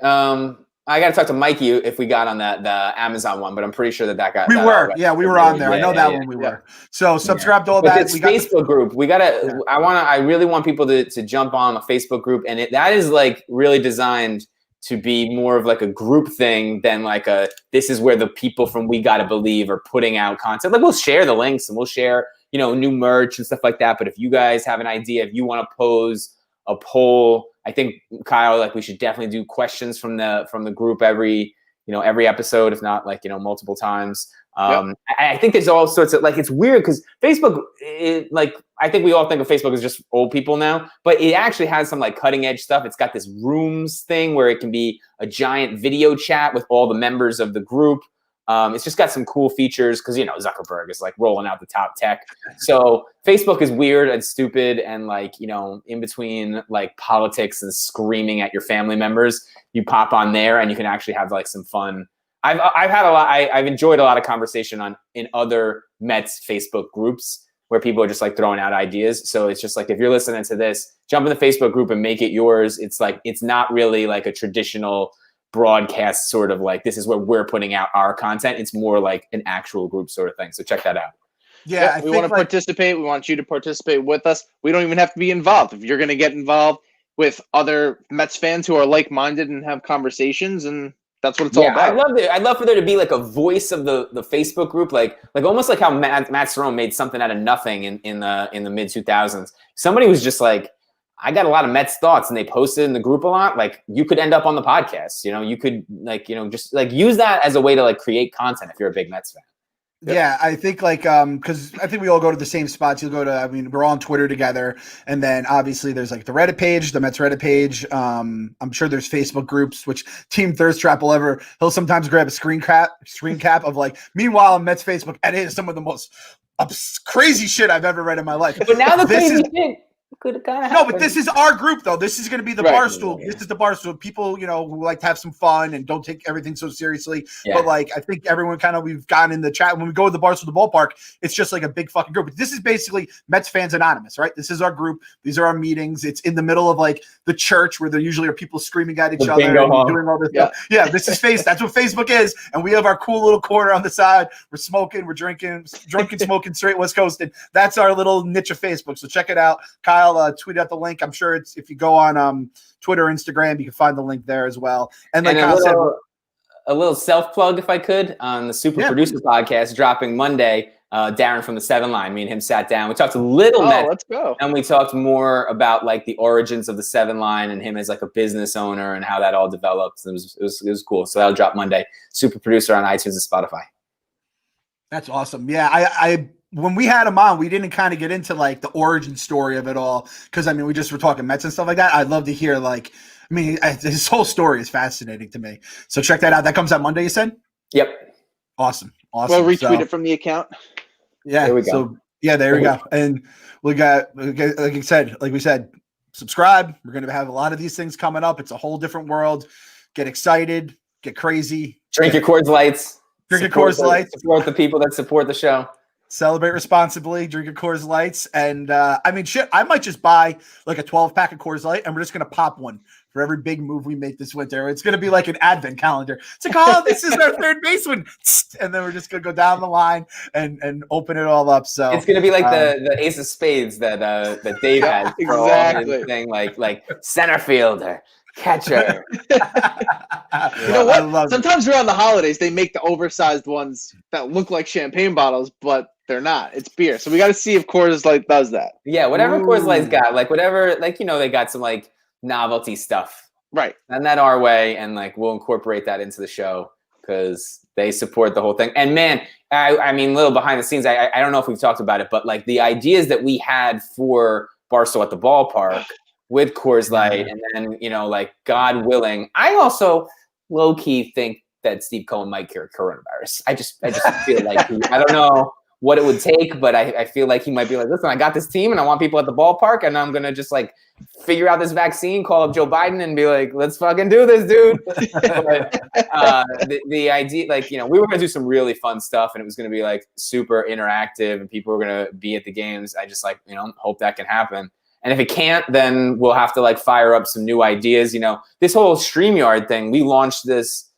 I got to talk to Mikey if we got on the Amazon one, but I'm pretty sure that got.
We were on there. I know that one we were. So subscribe to all that.
It's Facebook group. We gotta. I really want people to jump on the Facebook group, and that is like really designed to be more of like a group thing than like this is where the people from We Gotta Believe are putting out content. Like, we'll share the links and we'll share new merch and stuff like that. But if you guys have an idea, if you want to pose a poll, I think, Kyle, like, we should definitely do questions from the group every episode, if not like multiple times. I think there's all sorts of, like, it's weird because Facebook, I think we all think of Facebook as just old people now, but it actually has some like cutting edge stuff. It's got this rooms thing where it can be a giant video chat with all the members of the group. It's just got some cool features because, Zuckerberg is like rolling out the top tech. So Facebook is weird and stupid and like, in between like politics and screaming at your family members, you pop on there and you can actually have like some fun. I've enjoyed a lot of conversation in other Mets Facebook groups where people are just like throwing out ideas. So it's just like, if you're listening to this, jump in the Facebook group and make it yours. It's like, it's not really like a traditional broadcast sort of like, this is where we're putting out our content. It's more like an actual group sort of thing. So check that out.
Yeah, we want to participate. We want you to participate with us. We don't even have to be involved. If you're going to get involved with other Mets fans who are like-minded and have conversations, and that's what it's all about.
I'd love for there to be like a voice of the Facebook group, like almost like how Matt Cerrone made something out of nothing in the mid 2000s. Somebody was just like, I got a lot of Mets thoughts, and they posted in the group a lot. Like, you could end up on the podcast. You could just like use that as a way to like create content if you're a big Mets fan.
Yep. Yeah, I think because I think we all go to the same spots. You'll go to, we're all on Twitter together, and then obviously there's like the Reddit page, the Mets Reddit page. I'm sure there's Facebook groups, which Team Thirst Trap he'll sometimes grab a screen cap of like, meanwhile on Mets Facebook, and it is some of the most crazy shit I've ever read in my life.
But now the crazy shit could kind of
no, but this is our group though. This is going to be the Barstool. Yeah. This is the Barstool. People, who like to have some fun and don't take everything so seriously. Yeah. But like, I think everyone we've gotten in the chat. When we go to the Barstool, the ballpark, it's just like a big fucking group. But this is basically Mets Fans Anonymous, right? This is our group. These are our meetings. It's in the middle of like the church where there usually are people screaming at each other and doing all this stuff. Yeah, this is that's what Facebook is. And we have our cool little corner on the side. We're smoking, we're drinking, smoking straight West Coast. And that's our little niche of Facebook. So check it out. Kyle, tweet out the link. I'm sure it's, if you go on Twitter, Instagram, you can find the link there as well. And like Kyle said,
a little self plug, if I could, on the Super Producer podcast dropping Monday. Darren from the 7 Line, me and him sat down. We talked a little Mets,
let's go.
And we talked more about like the origins of the 7 Line and him as like a business owner and how that all developed. It was cool. So that'll drop Monday. Super Producer on iTunes and Spotify.
That's awesome. Yeah, I when we had him on, we didn't kind of get into like the origin story of it all because we just were talking Mets and stuff like that. I'd love to hear his whole story is fascinating to me. So check that out. That comes out Monday, you said?
Yep.
Awesome.
We'll retweet it from the account.
Yeah. There we go. So there we go. And we said, subscribe. We're going to have a lot of these things coming up. It's a whole different world. Get excited. Get crazy.
Drink your Coors Lights.
Drink your Coors Lights.
Support the people that support the show.
Celebrate responsibly. Drink your Coors Lights. And I might just buy like a 12-pack of Coors Light, and we're just going to pop one for every big move we make this winter. It's going to be like an advent calendar. It's like, this is our third baseman. And then we're just going to go down the line and open it all up. So
it's going to be like the ace of spades that Dave has.
Exactly.
Thing like center fielder, catcher.
You know what? Sometimes around the holidays, they make the oversized ones that look like champagne bottles, but they're not. It's beer. So we got to see if Coors Light does that.
Yeah, whatever Coors Light's got, like whatever, they got some like novelty stuff.
Right.
And that our way, and like we'll incorporate that into the show because they support the whole thing. And man, I mean, little behind the scenes, I don't know if we've talked about it, but like the ideas that we had for Barstool at the Ballpark with Coors Light, and then, like God willing, I also low-key think that Steve Cohen might cure coronavirus. I just feel like I don't know what it would take, but I feel like he might be like, listen, I got this team and I want people at the ballpark, and I'm going to just like figure out this vaccine, call up Joe Biden and be like, let's fucking do this, dude. But, the idea, like, we were going to do some really fun stuff, and it was going to be like super interactive and people were going to be at the games. I just hope that can happen. And if it can't, then we'll have to like fire up some new ideas. This whole StreamYard thing, we launched this,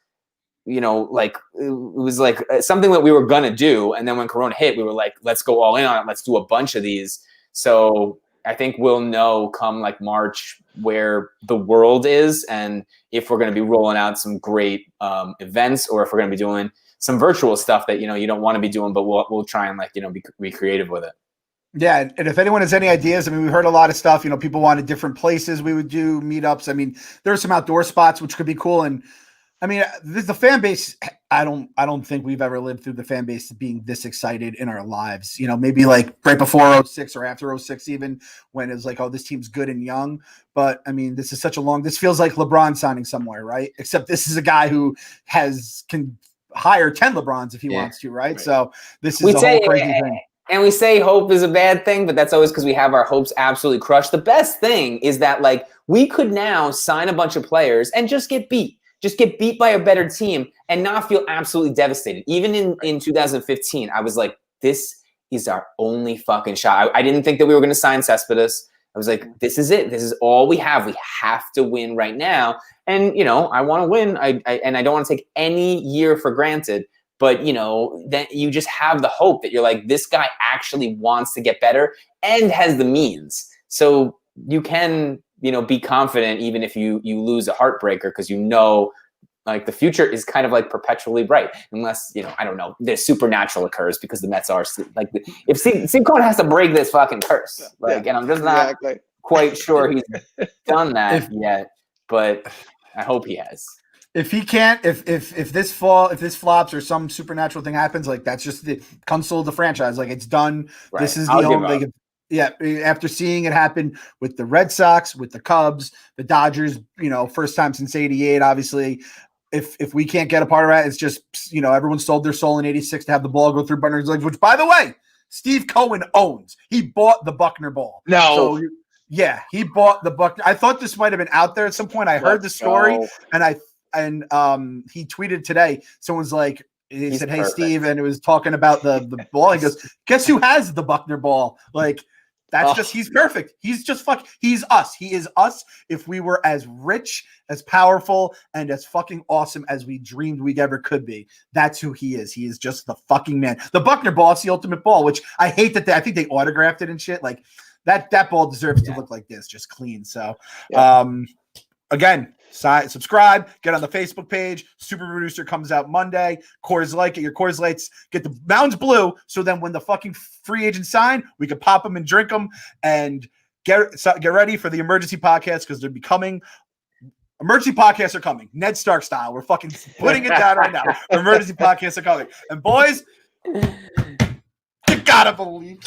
like it was like something that we were going to do. And then when Corona hit, we were like, let's go all in on it. Let's do a bunch of these. So I think we'll know come like March where the world is and if we're going to be rolling out some great events or if we're going to be doing some virtual stuff that, you don't want to be doing, but we'll try and like, be creative with it.
Yeah, and if anyone has any ideas, we heard a lot of stuff. People wanted different places we would do meetups. There are some outdoor spots which could be cool, and I mean, the fan base. I don't think we've ever lived through the fan base being this excited in our lives. You know, maybe like right before 06 or after 06, even when it was like, oh, this team's good and young. But I mean, this is such a long. This feels like LeBron signing somewhere, right? Except this is a guy who can hire 10 LeBrons if he wants to, right? So this is a whole crazy thing.
And we say hope is a bad thing, but that's always because we have our hopes absolutely crushed. The best thing is that like we could now sign a bunch of players and just get beat. Just get beat by a better team and not feel absolutely devastated. Even in 2015, I was like, this is our only fucking shot. I didn't think that we were going to sign Cespedes. I was like, this is it. This is all we have. We have to win right now. And, you know, I want to win. And I don't want to take any year for granted. But, you know, then you just have the hope that you're like, this guy actually wants to get better and has the means. So you can, you know, be confident even if you lose a heartbreaker because you know, like the future is kind of like perpetually bright unless, you know, I don't know, the supernatural occurs because the Mets are like, if Steve Cohen has to break this fucking curse, like, and I'm just not quite sure he's done that yet, but I hope he has.
If he can't, if this flops or some supernatural thing happens, like that's just the console of the franchise. Like it's done. Right. This is the only. Yeah, after seeing it happen with the Red Sox, with the Cubs, the Dodgers, you know, first time since '88, obviously. If we can't get a part of that, it's just, you know, everyone sold their soul in '86 to have the ball go through Buckner's legs, which, by the way, Steve Cohen owns. He bought the Buckner ball.
No.
So, yeah, he bought the Buckner. I thought this might have been out there at some point. I heard the story, and he tweeted today. Someone's like, he said, "Hey, Steve," and it was talking about the ball. He goes, "Guess who has the Buckner ball?" Like, that's just, he's perfect. He's just he's us. He is us if we were as rich, as powerful, and as fucking awesome as we dreamed we ever could be. That's who he is. He is just the fucking man. The Buckner ball, it's the ultimate ball, which I hate that I think they autographed it and shit. Like, that ball deserves to look like this, just clean. So, again, subscribe, get on the Facebook page. Super Producer comes out Monday. Coors Light, get your Coors Lights, get the Mounds Blue, so then when the fucking free agents sign, we can pop them and drink them, and get ready for the emergency podcast because they're becoming. Emergency podcasts are coming, Ned Stark style. We're fucking putting it down right now. Emergency podcasts are coming, and boys, you gotta believe.